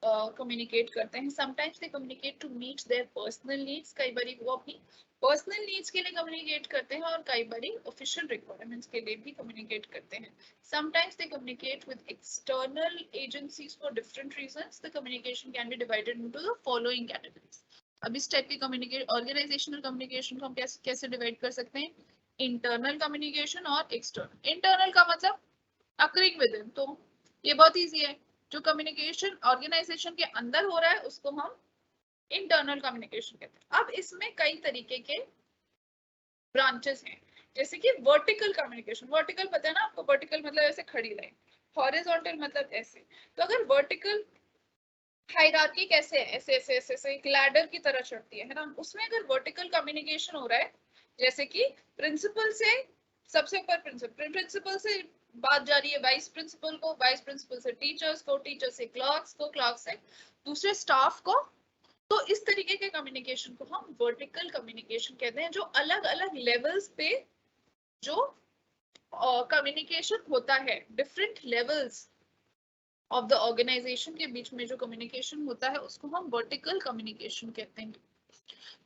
Speaker 2: कम्युनिकेट करते हैं। Sometimes they communicate to meet their personal needs, कई बार वो अपनी पर्सनल नीड्स के लिए कम्युनिकेट करते हैं, और कई बार ऑफिशियल रिक्वायरमेंट्स के लिए भी कम्युनिकेट करते हैं। Sometimes they communicate with external agencies for different reasons. The communication can be divided into the following categories. अब इस टाइप की कम्युनिकेशन, ऑर्गेनाइजेशनल कम्युनिकेशन को हम कैसे डिवाइड कर सकते हैं, इंटरनल कम्युनिकेशन और एक्सटर्नल। इंटरनल का मतलब अकरिंग विद इन, तो ये बहुत इजी है। जो कम्युनिकेशन ऑर्गेनाइजेशन के अंदर हो रहा है उसको हम इंटरनल कम्युनिकेशन कहते हैं। अब इसमें कई तरीके के ब्रांचेस हैं, जैसे कि वर्टिकल कम्युनिकेशन। वर्टिकल पता है ना आपको, वर्टिकल मतलब ऐसे खड़ी लाइन, हॉरिजॉन्टल मतलब ऐसे। तो अगर वर्टिकल हायरार्की कैसे है, ऐसे ऐसे ऐसे ऐसे एक लैडर की तरह चढ़ती है ना। उसमें अगर वर्टिकल कम्युनिकेशन हो रहा है, जैसे कि प्रिंसिपल से सबसे ऊपर प्रिंसिपल से बात जा रही है वाइस प्रिंसिपल को, वाइस प्रिंसिपल से टीचर्स को, टीचर से क्लर्क्स को, क्लर्क से दूसरे स्टाफ को, तो इस तरीके के कम्युनिकेशन को हम वर्टिकल कम्युनिकेशन कहते हैं, जो अलग अलग लेवल्स पे जो कम्युनिकेशन होता है, different levels of the organisation के बीच में जो कम्युनिकेशन होता है उसको हम वर्टिकल कम्युनिकेशन कहते हैं।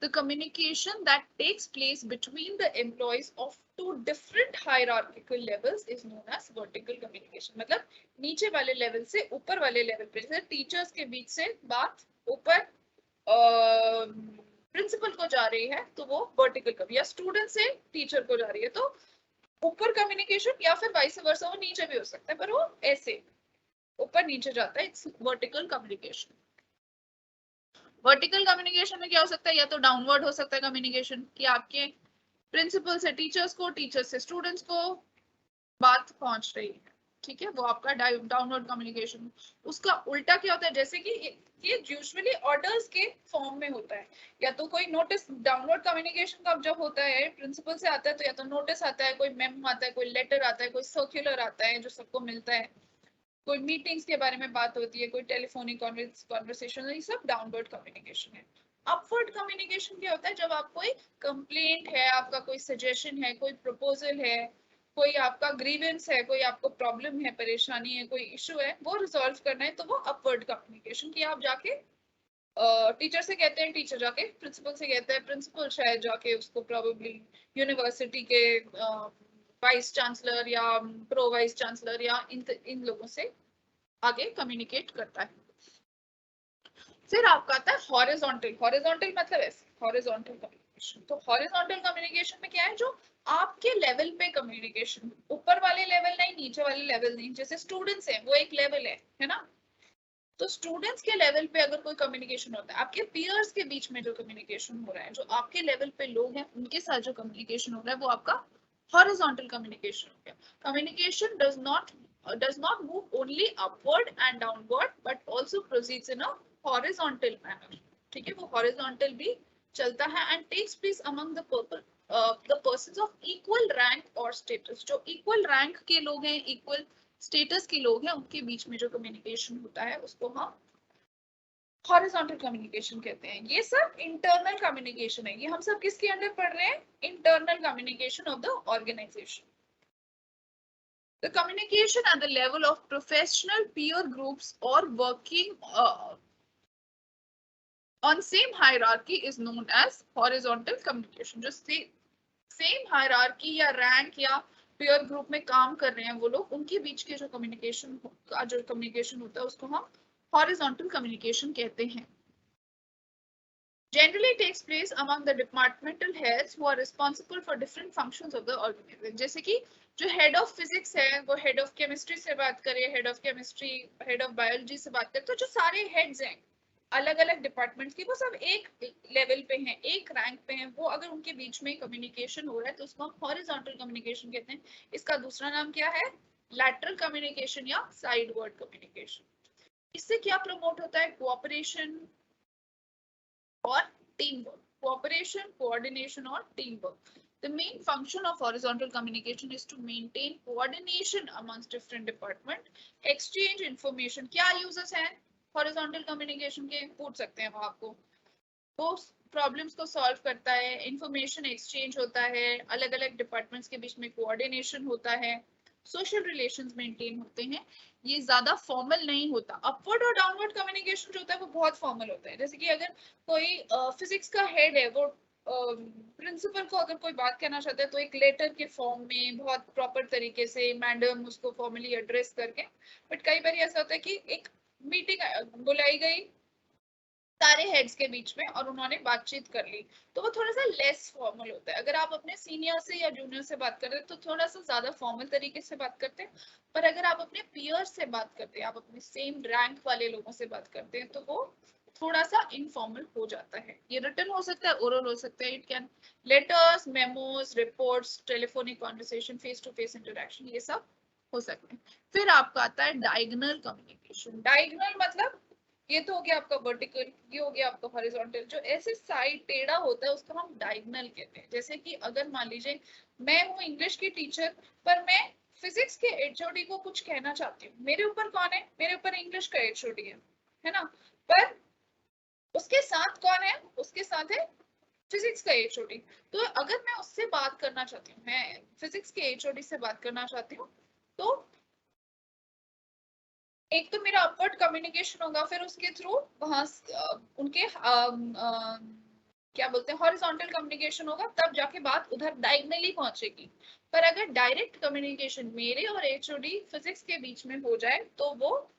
Speaker 2: The communication that takes place between the employees of two different hierarchical levels is known as vertical communication. मतलब नीचे वाले लेवल से ऊपर वाले लेवल पे, जैसे टीचर्स के बीच से बात ऊपर प्रिंसिपल को जा रही है तो वो वर्टिकल कम्युनिकेशन, या स्टूडेंट से टीचर को जा रही है तो ऊपर कम्युनिकेशन, या फिर वाइस वर्सा वो नीचे भी हो सकता है, पर वो ऐसे ऊपर नीचे जाता है, it's vertical communication. Vertical communication में क्या हो सकता है, या तो डाउनवर्ड हो सकता है कम्युनिकेशन, कि आपके प्रिंसिपल से टीचर्स को, टीचर्स से स्टूडेंट्स को बात पहुंच रही है, ठीक है, वो आपका डाउनवर्ड कम्युनिकेशन। उसका उल्टा क्या होता है, जैसे कि ये यूजुअली ऑर्डर्स के फॉर्म में होता है, या तो कोई नोटिस, डाउनवर्ड कम्युनिकेशन का जब होता है प्रिंसिपल से आता है तो या तो नोटिस आता है, कोई मेमो आता है, कोई लेटर आता है, कोई सर्कुलर आता है जो सबको मिलता है, कोई मीटिंग्स के बारे में बात होती है, कोई टेलीफोनिक कॉन्वर्सेशन, ये सब डाउनवर्ड कम्युनिकेशन है। अपवर्ड कम्युनिकेशन क्या होता है, जब आप कोई कंप्लेंट है, आपका कोई सजेशन है, कोई प्रपोजल है, कोई आपका ग्रीवेंस है, कोई आपको प्रॉब्लम है, परेशानी है, कोई इशू है, वो रिजॉल्व करना है, तो वो अपवर्ड कम्युनिकेशन, कि आप जाके टीचर से कहते हैं, टीचर जाके प्रिंसिपल से कहते हैं, प्रिंसिपल शायद जाके उसको प्रोबेबली यूनिवर्सिटी के वाइस चांसलर या प्रो वाइस चांसलर या इन लोगों से आगे कम्युनिकेट करता है। फिर आपका आता है हॉरिजॉन्टल। हॉरिजॉन्टल मतलब ऐसे हॉरिजॉन्टल कम्युनिकेशन। तो हॉरिजॉन्टल कम्युनिकेशन में क्या है, जो आपके लेवल पे कम्युनिकेशन, ऊपर वाले लेवल नहीं, नीचे वाले लेवल नहीं, जैसे स्टूडेंट्स है वो एक लेवल है ना, तो स्टूडेंट्स के लेवल पे अगर कोई कम्युनिकेशन होता है, आपके पीयर्स के बीच में जो कम्युनिकेशन हो रहा है, जो आपके लेवल पे लोग हैं उनके साथ जो कम्युनिकेशन हो रहा है, वो आपका हॉरिजॉन्टल कम्युनिकेशन हो गया। Communication does not move only upward and downward but also proceeds in a horizontal manner, ठीक है, वो horizontal भी चलता है and takes place among the persons of equal rank or status। जो equal rank के लोग हैं, equal स्टेटस के लोग हैं, उनके बीच में जो कम्युनिकेशन होता है उसको हम हॉरिजॉन्टल कम्युनिकेशन कहते हैं। ये सब इंटरनल कम्युनिकेशन है, ये हम सब किसके अंडर पढ़ रहे हैं, internal communication of the organisation. The communication at the level of professional peer groups or working on same hierarchy is known as horizontal communication। जो सेम हायरार्की या रैंक या पीयर ग्रुप में काम कर रहे हैं वो लोग, उनके बीच के जो कम्युनिकेशन होता है उसको हम हॉरिजॉन्टल कम्युनिकेशन कहते हैं। Generally takes place among the departmental heads who are responsible for different functions of the organism। जैसे कि जो हेड ऑफ फिजिक्स है वो हेड ऑफ केमिस्ट्री से बात करे, head of chemistry, head of biology से बात करे, तो जो सारे हेड्स हैं अलग अलग डिपार्टमेंट्स की, वो सब एक लेवल पे हैं, एक रैंक पे हैं, वो अगर उनके बीच में कम्युनिकेशन हो रहा है तो उसको हम हॉरिजॉन्टल कम्युनिकेशन कहते हैं। इसका दूसरा नाम क्या है, लैटरल कम्युनिकेशन या साइडवर्ड कम्युनिकेशन। इससे क्या प्रमोट होता है, कोऑपरेशन और टीम वर्क, cooperation, coordination और team work। The main function of horizontal communication is to maintain coordination amongst different department, exchange information। क्या uses हैं horizontal communication के, पूछ सकते हैं वो आपको। वो प्रॉब्लम्स को सॉल्व करता है, इंफॉर्मेशन एक्सचेंज होता है, अलग अलग डिपार्टमेंट्स के बीच में कोऑर्डिनेशन होता है, सोशल रिलेशंस मेंटेन होते हैं। ये ज्यादा फॉर्मल नहीं होता। अपवर्ड और डाउनवर्ड कम्युनिकेशन जो होता है वो बहुत फॉर्मल होता है। जैसे कि अगर कोई फिजिक्स का हेड है, वो प्रिंसिपल को अगर कोई बात कहना चाहता है तो एक लेटर के फॉर्म में बहुत प्रॉपर तरीके से मैडम उसको फॉर्मली एड्रेस करके, बट कई बार ऐसा होता है कि एक मीटिंग बुलाई गई सारे हेड्स के बीच में और उन्होंने बातचीत कर ली, तो वो थोड़ा सा लेस फॉर्मल होता है। अगर आप अपने सीनियर से या जूनियर से बात करते हैं तो थोड़ा सा ज्यादा फॉर्मल तरीके से बात करते हैं, पर अगर आप अपने पीयर से बात करते हैं, आप अपने सेम रैंक वाले लोगों से बात करते हैं, तो वो थोड़ा सा इनफॉर्मल हो जाता है। ये रिटन हो सकता है, ओरल हो सकता है, it can letters, memos, reports, telephonic conversation, face to face interaction, ये सब हो सकते हैं। फिर आपका आता है डायगोनल कम्युनिकेशन। डायगोनल मतलब ये तो हो गया आपका वर्टिकल, ये हो गया आपका हॉरिजॉन्टल। जो ऐसे साइड टेढ़ा होता है उसको हम डायगोनल कहते हैं। जैसे कि अगर मान लीजिए मैं हूँ इंग्लिश की टीचर, पर मैं फिजिक्स के एचओडी को कुछ कहना चाहती हूँ, मेरे ऊपर कौन है, मेरे ऊपर इंग्लिश का एचओडी है ना, पर उसके साथ कौन है, उसके साथ है फिजिक्स का एचओडी। तो अगर मैं उससे बात करना चाहती हूँ, मैं फिजिक्स के एचओडी से बात करना चाहती हूँ, तो एक तो मेरा अपवर्ड कम्युनिकेशन होगा, फिर उसके थ्रू वहां उनके क्या बोलते हैं हॉरिजॉन्टल कम्युनिकेशन होगा, तब जाके बात उधर डायगनली पहुंचेगी। पर अगर डायरेक्ट कम्युनिकेशन मेरे और एचओडी फिजिक्स के बीच में हो जाए तो वो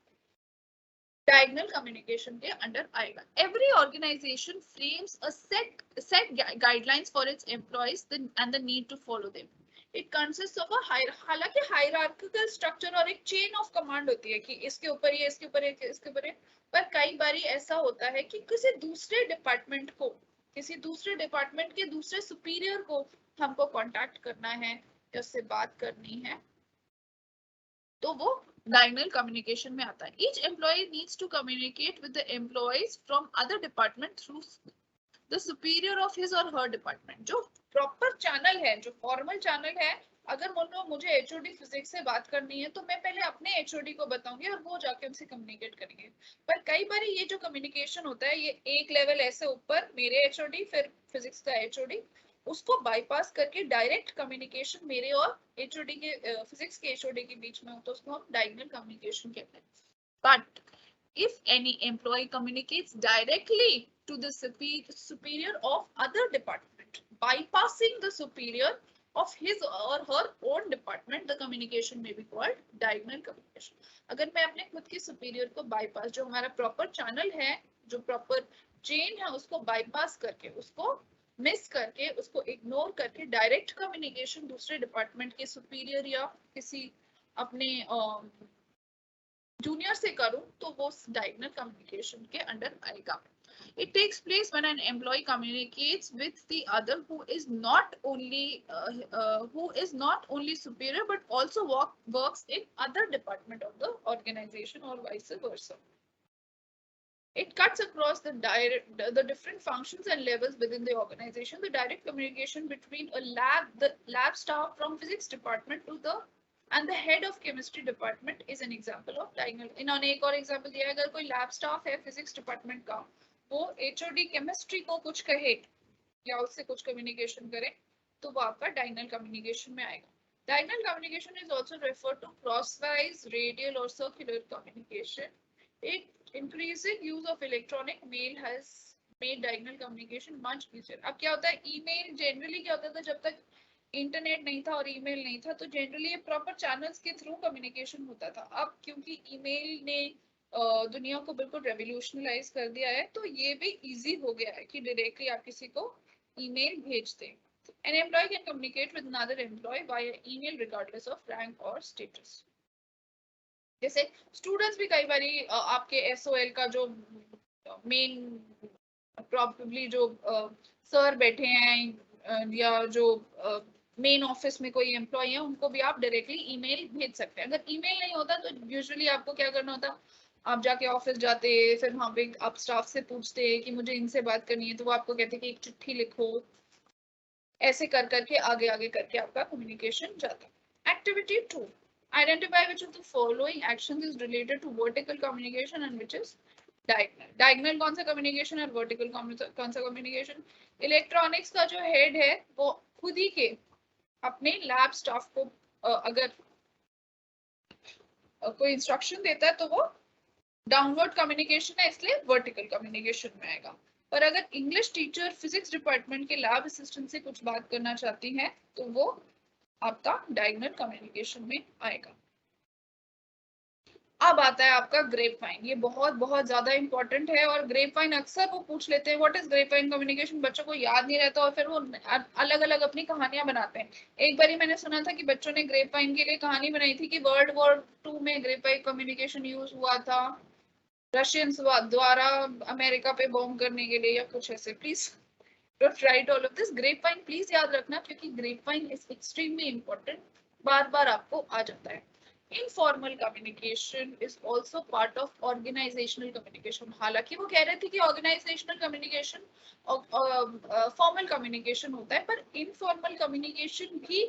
Speaker 2: diagonal communication के अंडर आएगा। Every organization frames a set guidelines for its employees and the need to follow them. It consists of a हालांकि hierarchical structure और एक chain of command होती है कि इसके ऊपर ये, इसके ऊपर ये, इसके ऊपर ये। पर कई बारी ऐसा होता है कि किसी दूसरे डिपार्टमेंट को, किसी दूसरे डिपार्टमेंट के दूसरे सुपीरियर को हमको कांटेक्ट करना है या उससे बात करनी है, तो वो diagonal communication में आता है। Each employee needs to communicate with the employees from other department through the superior of his or her department। जो प्रॉपर चैनल है, जो फॉर्मल चैनल है, अगर मुझे एचओडी फिजिक्स से बात करनी है तो मैं पहले अपने एचओडी को बताऊंगी और वो जाके उनसे कम्युनिकेट करेंगे। पर कई बार ये जो कम्युनिकेशन होता है, ये एक लेवल ऐसे ऊपर मेरे एचओडी, फिर फिजिक्स का एचओडी, उसको बाईपास करके डायरेक्ट कम्युनिकेशन मेरे और एचओडी के फिजिक्स के एचओडी के बीच में हो, तो उसको हम डायगोनल कम्युनिकेशन कहते हैं। But if any employee communicates directly to the superior of other department, bypassing the superior of his or her own department, the communication may be called diagonal communication। अगर मैं अपने खुद के superior को bypass, जो हमारा proper channel है, जो proper chain है, उसको bypass करके, उसको मिस करके, उसको इग्नोर करके डायरेक्ट कम्युनिकेशन दूसरे डिपार्टमेंट के सुपीरियर या किसी अपने जूनियर से करूं, तो वो डायगोनल कम्युनिकेशन के अंडर आएगा। It takes place when an employee communicates with the other who is not only superior but also works in other department of the organization or vice versa. It cuts across the different functions and levels within the organization. The direct communication between the lab staff from physics department to the and the head of chemistry department is an example of diagonal। इन्होंने एक और example दिया है, अगर कोई lab staff है physics department का, वो एचओडी केमिस्ट्री को कुछ कहे या उससे कुछ कम्युनिकेशन करे, तो वो आपका डायगोनल कम्युनिकेशन में आएगा। Diagonal communication is also referred to crosswise, radial or circular communication. It increasing use of electronic mail has made diagonal communication much easier। अब क्या होता है, ईमेल जनरली क्या होता था, जब तक इंटरनेट नहीं था और ईमेल नहीं था, तो जनरली ये प्रॉपर चैनल्स के थ्रू कम्युनिकेशन होता था। अब क्योंकि ईमेल ने दुनिया को बिल्कुल रेवोल्यूशनलाइज कर दिया है, तो ये भी इजी हो गया है कि डायरेक्टली आप किसी को ईमेल भेज दें। An employee can communicate with another employee via email regardless of rank or status। जैसे स्टूडेंट्स भी कई बार आपके एसओएल का जो मेन प्रॉब्ली जो सर बैठे हैं या जो मेन ऑफिस में कोई एम्प्लॉय है, उनको भी आप डायरेक्टली ईमेल भेज सकते हैं। अगर ईमेल नहीं होता तो यूजुअली आपको क्या करना होता, आप जाके ऑफिस जाते, फिर वहां पे आप स्टाफ से पूछते कि मुझे इनसे बात करनी है, तो वो आपको कहते कि एक चिट्ठी लिखो, ऐसे कर करके आगे आगे करके आपका कम्युनिकेशन जाता। Activity 2, identify which of the following actions is related to vertical communication and which is diagonal। diagonal कौन सा कम्युनिकेशन है और वर्टिकल कौन सा कम्युनिकेशन। इलेक्ट्रॉनिक्स का जो हेड है वो खुद ही के अपने लैब स्टाफ को अगर कोई इंस्ट्रक्शन देता है तो वो डाउनवर्ड कम्युनिकेशन है, इसलिए वर्टिकल कम्युनिकेशन में आएगा। पर अगर इंग्लिश टीचर फिजिक्स डिपार्टमेंट के लैब असिस्टेंट से कुछ बात करना चाहती हैं, तो वो आपका डायगोनल कम्युनिकेशन में आएगा। अब आता है आपका ग्रेपवाइन। ये बहुत बहुत ज्यादा इंपॉर्टेंट है और ग्रेपवाइन अक्सर वो पूछ लेते हैं व्हाट इज ग्रेपवाइन कम्युनिकेशन, बच्चों को याद नहीं रहता और फिर वो अलग अलग अपनी कहानियां बनाते हैं। एक बार मैंने सुना था कि बच्चों ने ग्रेपवाइन के लिए कहानी बनाई थी कि World War II में ग्रेपवाइन कम्युनिकेशन यूज हुआ था रशियंस द्वारा अमेरिका पे बॉम्ब करने के लिए या कुछ ऐसे। Please don't write all of this. Grapevine please याद रखना, क्योंकि ग्रेपवाइन इज एक्सट्रीमली इंपॉर्टेंट, बार बार आपको आ जाता है। Informal communication is also part of organisational communication. हालांकि वो कह रहे थे कि ऑर्गेनाइजेशनल कम्युनिकेशन फॉर्मल कम्युनिकेशन होता है, पर इनफॉर्मल कम्युनिकेशन भी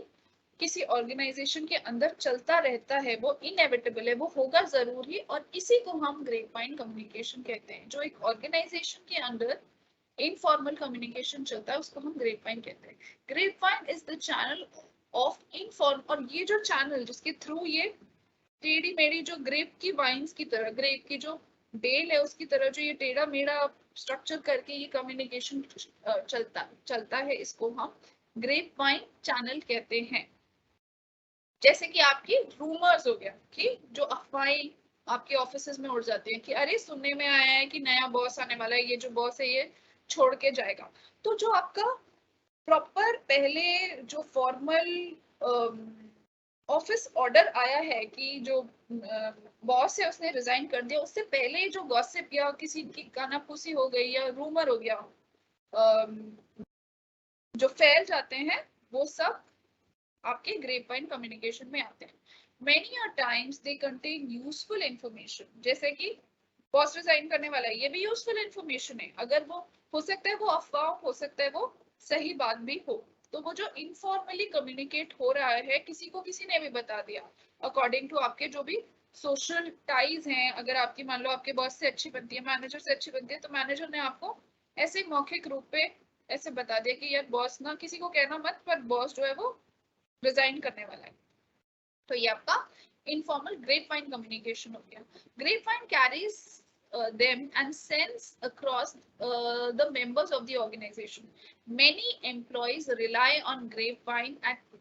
Speaker 2: किसी ऑर्गेनाइजेशन के अंदर चलता रहता है, वो इनएविटेबल है, वो होगा जरूरी, और इसी को हम ग्रेपवाइन कम्युनिकेशन कहते हैं। जो एक ऑर्गेनाइजेशन के अंदर इनफॉर्मल कम्युनिकेशन चलता है उसको हम ग्रेपवाइन कहते हैं। Grapevine is the channel of inform, और ये जो चैनल जिसके थ्रू ये टेढ़ी मेढ़ी जो ग्रेप की वाइन्स की तरह, ग्रेप की जो बेल है उसकी तरह जो ये टेढ़ा मेढ़ा स्ट्रक्चर करके ये कम्युनिकेशन चलता है, इसको हम ग्रेप वाइन चैनल कहते हैं। जैसे कि आपकी रूमर्स हो गया कि जो अफवाहें आपके ऑफिस में उड़ जाती हैं कि अरे सुनने में आया है कि नया बॉस आने वाला है, ये जो बॉस है ये छोड़ के जाएगा। तो जो आपका प्रॉपर पहले जो फॉर्मल ऑफिस ऑर्डर आया है कि जो बॉस है उसने रिजाइन कर दिया, उससे पहले जो गॉसिप या किसी की कानाफूसी हो गई या रूमर हो गया जो फैल जाते हैं, वो सब आपके ग्रेपवाइन कम्युनिकेशन में आते हैं। Many a times they contain useful information, जैसे कि बॉस रिजाइन करने वाला है, ये भी यूजफुल इंफॉर्मेशन है। अगर वो हो सकता है वो अफवाह, हो सकता है वो सही बात भी हो। तो वो जो इनफॉर्मली कम्युनिकेट हो रहा है, किसी को किसी ने भी बता दिया अकॉर्डिंग टू आपके जो भी सोशल टाइज हैं। अगर आपकी मान लो आपके बॉस से अच्छी बनती है, मैनेजर से अच्छी बनती है, तो मैनेजर ने आपको ऐसे मौखिक रूप पे ऐसे बता दिया कि यार बॉस ना, किसी को कहना मत, पर बॉस जो है वो रिजाइन करने वाला है। तो ये आपका इनफॉर्मल ग्रेपवाइन कम्युनिकेशन हो गया। Grapevine carries them and sends across the members of the organization. Many employees rely on grapevine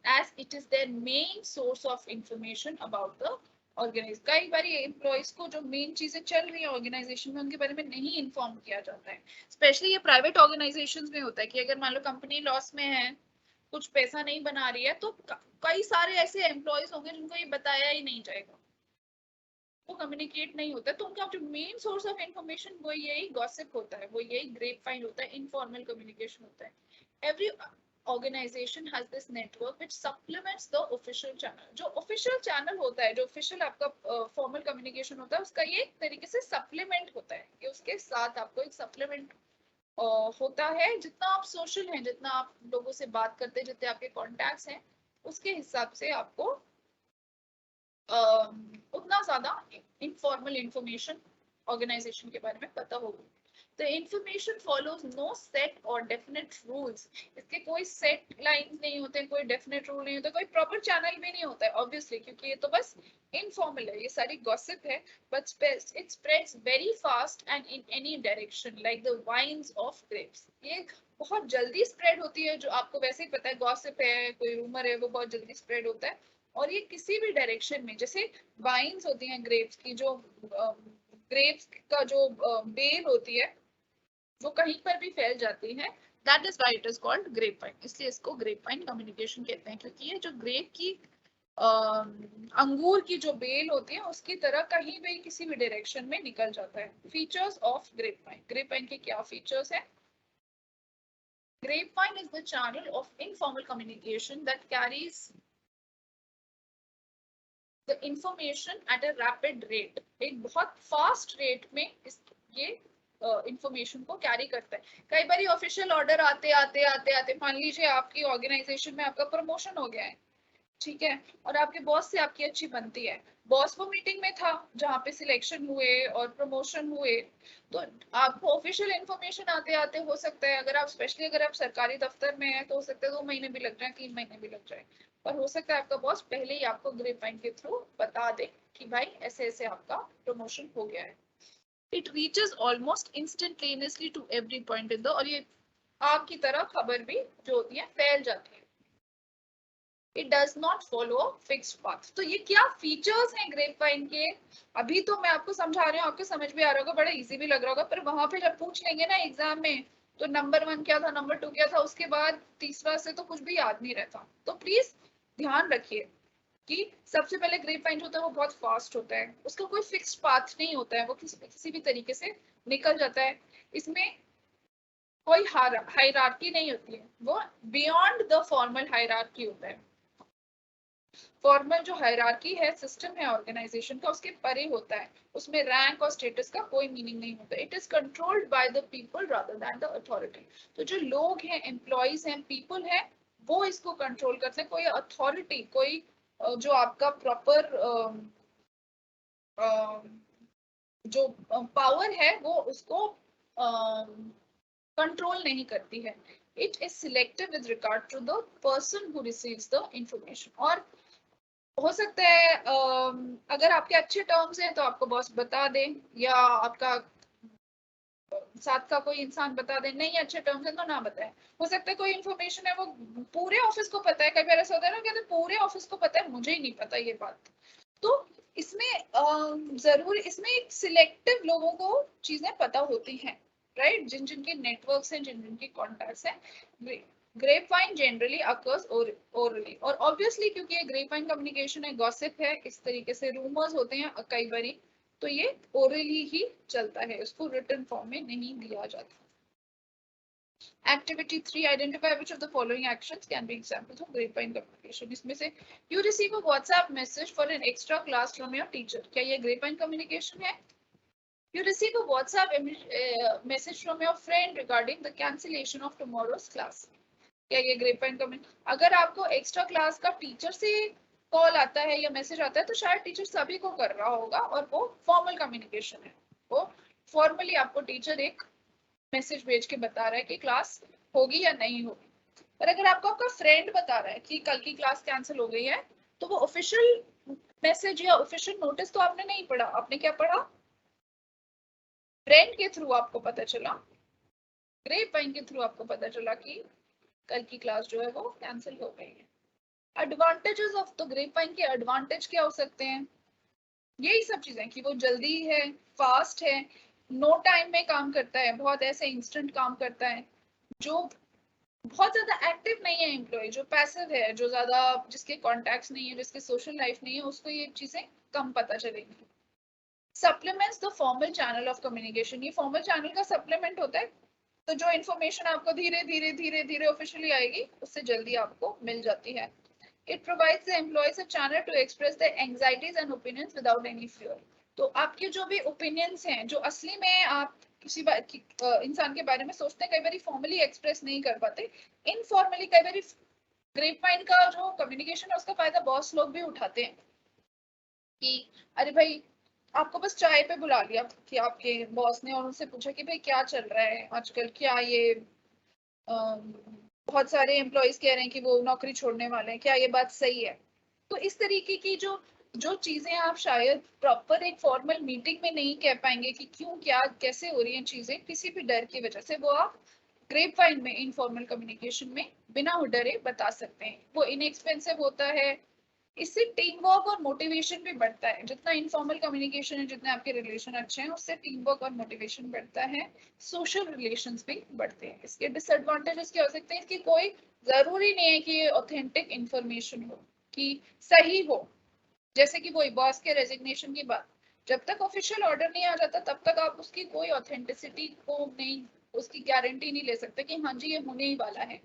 Speaker 2: as it is their main source of information about the organise. कई बार एम्प्लॉइज को जो main चीजें चल रही है ऑर्गेनाइजेशन में उनके बारे में नहीं इन्फॉर्म किया जाता है। स्पेशली ये प्राइवेट ऑर्गेनाइजेशंस में होता है कि अगर मान लो कंपनी लॉस में है, कुछ पैसा नहीं बना रही है, तो कई सारे ऐसे एम्प्लॉयज होंगे जिनको ये बताया ही नहीं जाएगा, वो कम्युनिकेट नहीं होता। तो उनका जो मेन सोर्स ऑफ इंफॉर्मेशन वो यही गॉसिप होता है, वो यही ग्रेपवाइन होता है, इनफॉर्मल कम्युनिकेशन होता है। Every organisation has this network which supplements the official channel. जो ऑफिशियल चैनल होता है, जो ऑफिशियल आपका फॉर्मल कम्युनिकेशन होता है, उसका ये एक तरीके से सप्लीमेंट होता है कि उसके साथ आपको एक सप्लीमेंट होता है। जितना आप सोशल हैं, जितना आप लोगों से बात करते हैं, जितने आपके कॉन्टैक्ट्स हैं, उसके हिसाब से आपको उतना ज्यादा इनफॉर्मल इंफॉर्मेशन ऑर्गेनाइजेशन के बारे में पता होगी। The information follows no set or definite rules. इसके कोई सेट लाइंस नहीं होते, कोई डेफिनेट रूल नहीं होता, कोई प्रॉपर चैनल भी नहीं होता है ऑब्वियसली, क्योंकि ये तो बस इनफॉर्मल है, ये सारी गॉसिप है। But it spreads very fast and in any direction like the vines of grapes. ये बहुत जल्दी स्प्रेड होती है, जो आपको वैसे ही पता है गॉसिप है, कोई रूमर है, वो बहुत जल्दी स्प्रेड होता है। और ये किसी भी डायरेक्शन में, जैसे वाइन्स होती हैं ग्रेप्स की, जो ग्रेप्स का जो बेल होती है वो कहीं पर भी फैल जाती है, that is why it is called grapevine. इसलिए इसको ग्रेपवाइन कम्युनिकेशन कहते हैं, क्योंकि ये जो ग्रेप की अंगूर की जो बेल होती है उसकी तरह कहीं भी किसी भी डायरेक्शन में निकल जाता है। फीचर्स ऑफ ग्रेपवाइन, ग्रेपवाइन के क्या फीचर्स है? Grapevine is the channel of informal communication that carries the information at a rapid rate. एक बहुत फास्ट रेट में ये इंफॉर्मेशन को कैरी करता है। कई बार ऑफिशियल ऑर्डर आते आते आते आते, मान लीजिए आपकी ऑर्गेनाइजेशन में आपका प्रमोशन हो गया है, ठीक है, और आपके बॉस से आपकी अच्छी बनती है, बॉस वो मीटिंग में था जहाँ पे सिलेक्शन हुए और प्रमोशन हुए, तो आपको ऑफिशियल इंफॉर्मेशन आते आते हो सकता है, अगर आप स्पेशली अगर आप सरकारी दफ्तर में हैं तो हो सकता है 2 महीने भी लग जाए, 3 महीने भी लग जाए, पर हो सकता है आपका बॉस पहले ही आपको ग्रेपवाइन के थ्रू बता दे कि भाई ऐसे ऐसे आपका प्रमोशन हो गया है। It reaches almost instantaneously to every point in the, और ये आग की तरह खबर भी जो होती है फैल जाती है। It does not follow a fixed path. तो ये क्या फीचर्स हैं ग्रेपवाइन के? अभी तो मैं आपको समझा रही हूँ, आपको समझ भी आ रहा होगा, बड़ा इजी भी लग रहा होगा, पर वहां पे जब पूछ लेंगे ना एग्जाम में, तो नंबर 1 क्या था, नंबर 2 क्या था, उसके बाद तीसरा से तो कुछ भी याद नहीं रहता। तो प्लीज ध्यान रखिए कि सबसे पहले ग्रेपवाइन जो होता है वो बहुत फास्ट होता है, उसका कोई फिक्स्ड पाथ नहीं होता है, वो किसी भी तरीके से निकल जाता है। इसमें कोई हायरार्की नहीं होती है, वो बियॉन्ड द फॉर्मल हायरार्की होता है। फॉर्मल जो हायरार्की है, सिस्टम है ऑर्गेनाइजेशन का, उसके परे होता है। उसमें रैंक और स्टेटस का कोई मीनिंग नहीं होता। It is controlled by the people rather than the authority. तो जो लोग हैं, एम्प्लॉइज हैं, पीपल हैं, वो इसको कंट्रोल करते हैं। कोई अथॉरिटी, कोई जो आपका प्रॉपर जो पावर है वो उसको कंट्रोल नहीं करती है। It is selective with regard to the person who receives the information. और हो सकता है अगर आपके अच्छे टर्म्स हैं तो आपको बॉस बता दे, या आपका साथ का कोई इंसान बता दे। नहीं अच्छे टर्म्स हैं तो ना बताए। हो सकता है कोई इन्फॉर्मेशन है वो पूरे ऑफिस को पता है, कई बार ऐसा होता है ना, कहते पूरे ऑफिस को पता है, मुझे ही नहीं पता ये बात। तो इसमें जरूर इसमें एक सिलेक्टिव लोगों को चीजें पता होती हैं, राइट, जिन जिनके नेटवर्क्स हैं, जिन जिनके कॉन्टैक्ट्स हैं। ग्रेपवाइन जनरली अकर्स ओरली, और ऑब्वियसली क्योंकि ये ग्रेपवाइन कम्युनिकेशन है, गॉसिप है, इस तरीके से रूमर्स होते हैं कई बारी, तो ये ओरली ही चलता है, उसको रिटन फॉर्म में नहीं दिया जाता। Activity 3, identify which of the following actions can be examples of grapevine communication. इसमें से you receive a WhatsApp message for an extra class from your teacher. क्या ये grapevine communication है? You receive a WhatsApp message from your friend regarding the cancellation of tomorrow's class. क्या ये grapevine communication? अगर आपको extra class का teacher से call आता है या मैसेज आता है तो शायद टीचर सभी को कर रहा होगा और वो फॉर्मल कम्युनिकेशन है। वो फॉर्मली आपको टीचर एक मैसेज भेज के बता रहा है कि क्लास होगी या नहीं होगी। पर अगर आपको आपका फ्रेंड बता रहा है कि कल की क्लास कैंसिल हो गई है, तो वो ऑफिशियल मैसेज या ऑफिशियल नोटिस तो आपने नहीं पढ़ा। आपने क्या पढ़ा? फ्रेंड के थ्रू आपको पता चला, ग्रेपवाइन के थ्रू आपको पता चला कि कल की क्लास जो है वो कैंसिल हो गई है। एडवांटेजेस ऑफ द ग्रेपवाइन के एडवांटेज क्या हो सकते हैं? यही सब चीजें कि वो जल्दी है, फास्ट है, नो टाइम में काम करता है, बहुत ऐसे इंस्टेंट काम करता है। जो बहुत ज्यादा एक्टिव नहीं है एम्प्लॉय, जो पैसिव है, जो ज्यादा जिसके कॉन्टैक्ट्स नहीं है, जिसके सोशल लाइफ नहीं है, उसको ये चीजें कम पता चलेंगी। Supplements the formal channel of communication, ये फॉर्मल चैनल का सप्लीमेंट होता है। तो जो इन्फॉर्मेशन आपको धीरे धीरे धीरे धीरे ऑफिशियली आएगी, उससे जल्दी आपको मिल जाती है। It provides the employees a channel to express their anxieties and opinions without any fear. तो आपके जो भी ओपिनियंस हैं, जो असली में आप किसी इंसान के बारे में सोचते हैं, कई बार फॉर्मली एक्सप्रेस नहीं कर पाते, इनफॉर्मली कई बार ग्रेपवाइन का जो कम्युनिकेशन है उसका फायदा बॉस लोग भी उठाते हैं कि अरे भाई आपको बस चाय पे बुला लिया कि आपके बॉस ने, और उनसे पूछा कि भाई क्या चल रहा है आजकल, क्या ये बहुत सारे एम्प्लॉइज कह रहे हैं कि वो नौकरी छोड़ने वाले हैं, क्या ये बात सही है? तो इस तरीके की जो चीजें आप शायद प्रॉपर एक फॉर्मल मीटिंग में नहीं कह पाएंगे कि क्यों, क्या, कैसे हो रही हैं चीजें, किसी भी डर की वजह से, वो आप ग्रेपवाइन में, इनफॉर्मल कम्युनिकेशन में बिना डरे बता सकते हैं। वो इनएक्सपेंसिव होता है, इससे टीम वर्क और मोटिवेशन भी बढ़ता है। जितना इनफॉर्मल कम्युनिकेशन है, जितने आपके रिलेशन अच्छे हैं, उससे टीम वर्क और मोटिवेशन बढ़ता है, सोशल रिलेशंस भी बढ़ते हैं। इसके डिसएडवांटेजेस क्या हो सकते हैं? इसकी कोई जरूरी नहीं है कि ये ऑथेंटिक इंफॉर्मेशन हो, कि सही हो। जैसे कि वही बॉस के रेजिग्नेशन की बात, जब तक ऑफिशियल ऑर्डर नहीं आ जाता तब तक आप उसकी कोई ऑथेंटिसिटी को नहीं, उसकी गारंटी नहीं ले सकते कि हाँ जी ये होने ही वाला है।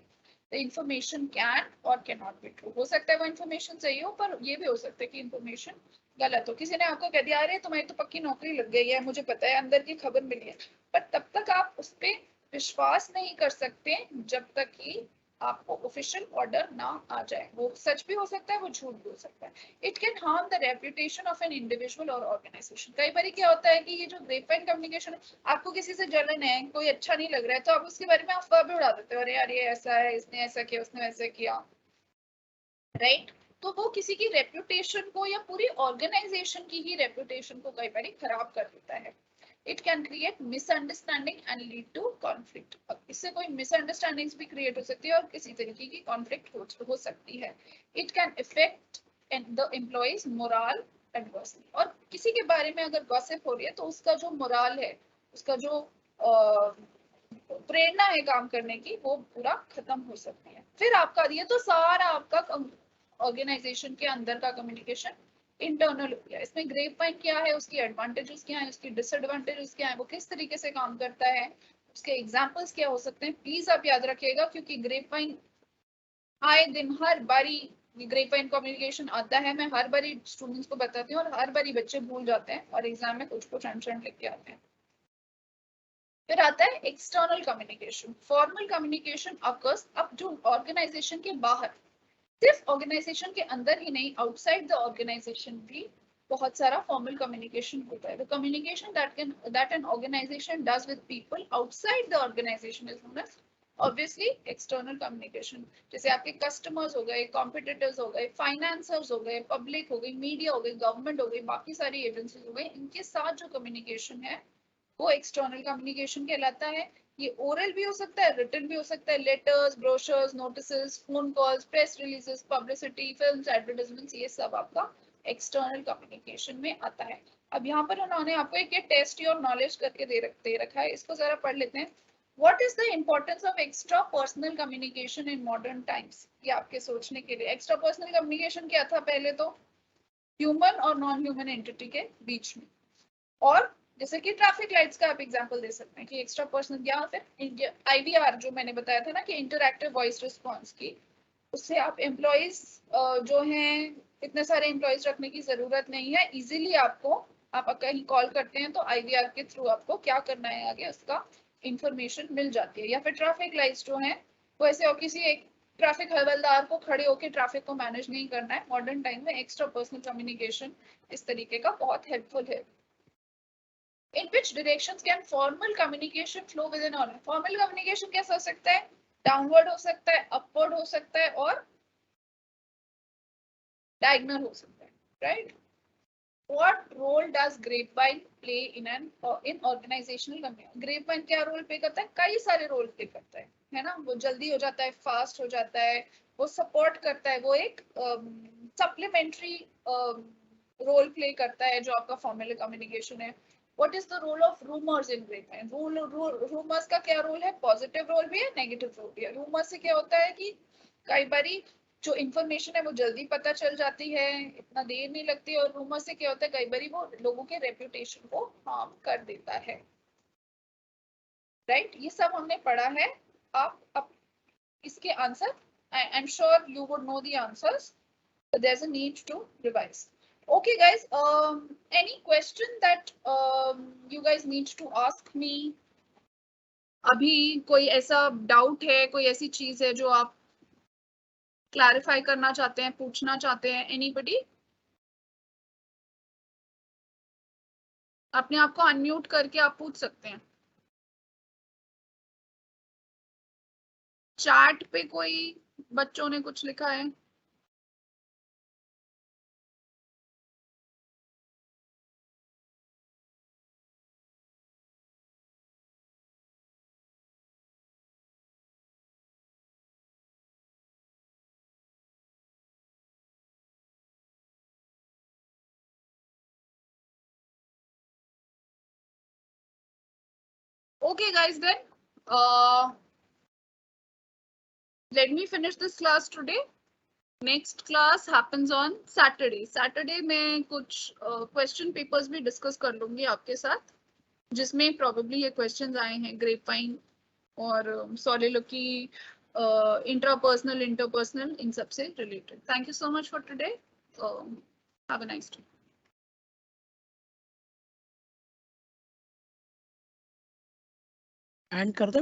Speaker 2: The information can or cannot be true. हो सकता है वो इन्फॉर्मेशन सही हो, पर ये भी हो सकता है कि इन्फॉर्मेशन गलत हो। किसी ने आपको कह दिया अरे तुम्हारी तो पक्की नौकरी लग गई है, मुझे पता है, अंदर की खबर मिली है, पर तब तक आप उस पर विश्वास नहीं कर सकते जब तक कि आपको ऑफिशियल ऑर्डर ना आ जाए। वो सच भी हो सकता है, वो झूठ भी हो सकता है। It can harm the reputation of an individual और ऑर्गेनाइजेशन। कई बार क्या होता है कि ये जो ग्रेपवाइन कम्युनिकेशन है, आपको किसी से जलन है, कोई अच्छा नहीं लग रहा है, तो आप उसके बारे में अफवाह भी उड़ा देते हो, अरे यार ये ऐसा है, इसने ऐसा किया, उसने वैसा किया, राइट। तो वो किसी की रेपुटेशन को या पूरी ऑर्गेनाइजेशन की ही रेपुटेशन को कई बार खराब कर देता है। It can create misunderstanding and lead to conflict. इससे कोई मिसअंडरस्टैंडिंग्स भी क्रिएट हो सकती है और किसी तरीके की कॉन्फ्लिक्ट हो सकती है। It can effect the employees moral adversely. और किसी के बारे में अगर गॉसिप हो रही है तो उसका जो मोरल है, उसका जो प्रेरणा है काम करने की, वो पूरा खत्म हो सकती है। फिर आपका ये तो सारा आपका ऑर्गेनाइजेशन के अंदर का कम्युनिकेशन इंटरनल हो गया। इसमें ग्रेपवाइन क्या है, उसकी एडवांटेजेस क्या है, उसकी डिसएडवांटेजेस क्या है, वो किस तरीके से काम करता है, उसके एग्जांपल्स क्या हो सकते हैं, प्लीज आप याद रखिएगा, क्योंकि ग्रेपवाइन आए दिन हर बारी ग्रेपवाइन कम्युनिकेशन आता है, मैं हर बारी स्टूडेंट्स को बताती हूँ और हर बारी बच्चे भूल जाते हैं और एग्जाम में कुछ आंसर लिख के आते हैं। फिर आता है external communication. Formal communication occurs अब जो ऑर्गेनाइजेशन के बाहर, सिर्फ ऑर्गेनाइजेशन के अंदर ही नहीं, आउटसाइड द ऑर्गेनाइजेशन भी बहुत सारा फॉर्मल कम्युनिकेशन होता है। The communication that an organisation does with people outside the organisation is known as obviously external communication. जैसे आपके कस्टमर्स हो गए, कॉम्पिटिटर्स हो गए, फाइनेंसर्स हो गए, पब्लिक हो गई, मीडिया हो गई, गवर्नमेंट हो गई, बाकी सारी एजेंसीज हो गई, इनके साथ जो कम्युनिकेशन है वो एक्सटर्नल कम्युनिकेशन कहलाता है। ये ओरल भी हो सकता है, रिटन भी हो सकता है, letters, brochures, notices, phone calls, press releases, publicity, films, advertisements, ये सब आपका एक्सटर्नल कम्युनिकेशन में आता है। अब यहाँ पर उन्होंने आपको एक टेस्ट योर नॉलेज करके दे रखा है, इसको जरा पढ़ लेते हैं। What is the importance of extra personal communication in modern times? ये आपके सोचने के लिए। एक्स्ट्रा पर्सनल कम्युनिकेशन क्या था पहले? तो ह्यूमन और नॉन ह्यूमन एंटिटी के बीच में, और जैसे कि ट्रैफिक लाइट्स का आप एग्जांपल दे सकते हैं कि एक्स्ट्रा पर्सनल, या फिर IVR जो मैंने बताया था ना कि इंटरैक्टिव वॉइस रिस्पॉन्स की, उससे आप एम्प्लॉइज जो हैं, इतने सारे एम्प्लॉइज रखने की जरूरत नहीं है। इजीली आपको, आप कहीं कॉल करते हैं तो IVR के थ्रू आपको क्या करना है आगे उसका इंफॉर्मेशन मिल जाती है। या फिर ट्रैफिक लाइट्स जो हैं वो ऐसे, और किसी एक ट्रैफिक हवलदार को खड़े होकर ट्रैफिक को मैनेज नहीं करना है। मॉडर्न टाइम में एक्स्ट्रा पर्सनल कम्युनिकेशन इस तरीके का बहुत हेल्पफुल है। In which directions can formal communication flow within order? Formal communication कैसा हो सकता है? डाउनवर्ड हो सकता है, अपवर्ड हो सकता है, और डायगोनल हो सकता है, right? What role does grapevine play in organizational communication? grapevine क्या रोल प्ले करता है? कई सारे रोल प्ले करता है ना? वो जल्दी हो जाता है, फास्ट हो जाता है, वो सपोर्ट करता है, वो एक सप्लीमेंट्री रोल प्ले करता है जो आपका फॉर्मल कम्युनिकेशन है। What is the role of rumors in grapevine? Rumours का क्या रोल है? पॉजिटिव रोल भी है, नेगेटिव रोल भी है। रूमर्स से क्या होता है कि कई बारी जो इन्फॉर्मेशन है वो जल्दी पता चल जाती है, इतना देर नहीं लगती, और रूमर से क्या होता है कई बारी वो लोगों के रेपुटेशन को हार्म कर देता है, राइट? ये सब हमने पढ़ा है। आप इसके answer, I am sure you would know the answers, but there's a need to revise. Okay guys, any question that you guys need to ask me? अभी कोई ऐसा डाउट है, कोई ऐसी चीज है जो आप क्लैरिफाई करना चाहते हैं, पूछना चाहते हैं? एनीबडी? अपने आप को अनम्यूट करके आप पूछ सकते हैं। चैट पे कोई बच्चों ने कुछ लिखा है? Okay guys, then let me finish this class today. Next class happens on Saturday. Saturday में कुछ क्वेश्चन पेपर्स भी डिस्कस कर लूंगी आपके साथ, जिसमें प्रोबेबली ये क्वेश्चंस आए हैं ग्रेपवाइन और सोलिलोक्वी, इंट्रापर्सनल, इंटरपर्सनल, इन सब से related. Thank you so much for today. Have a nice day.
Speaker 1: And कर दो।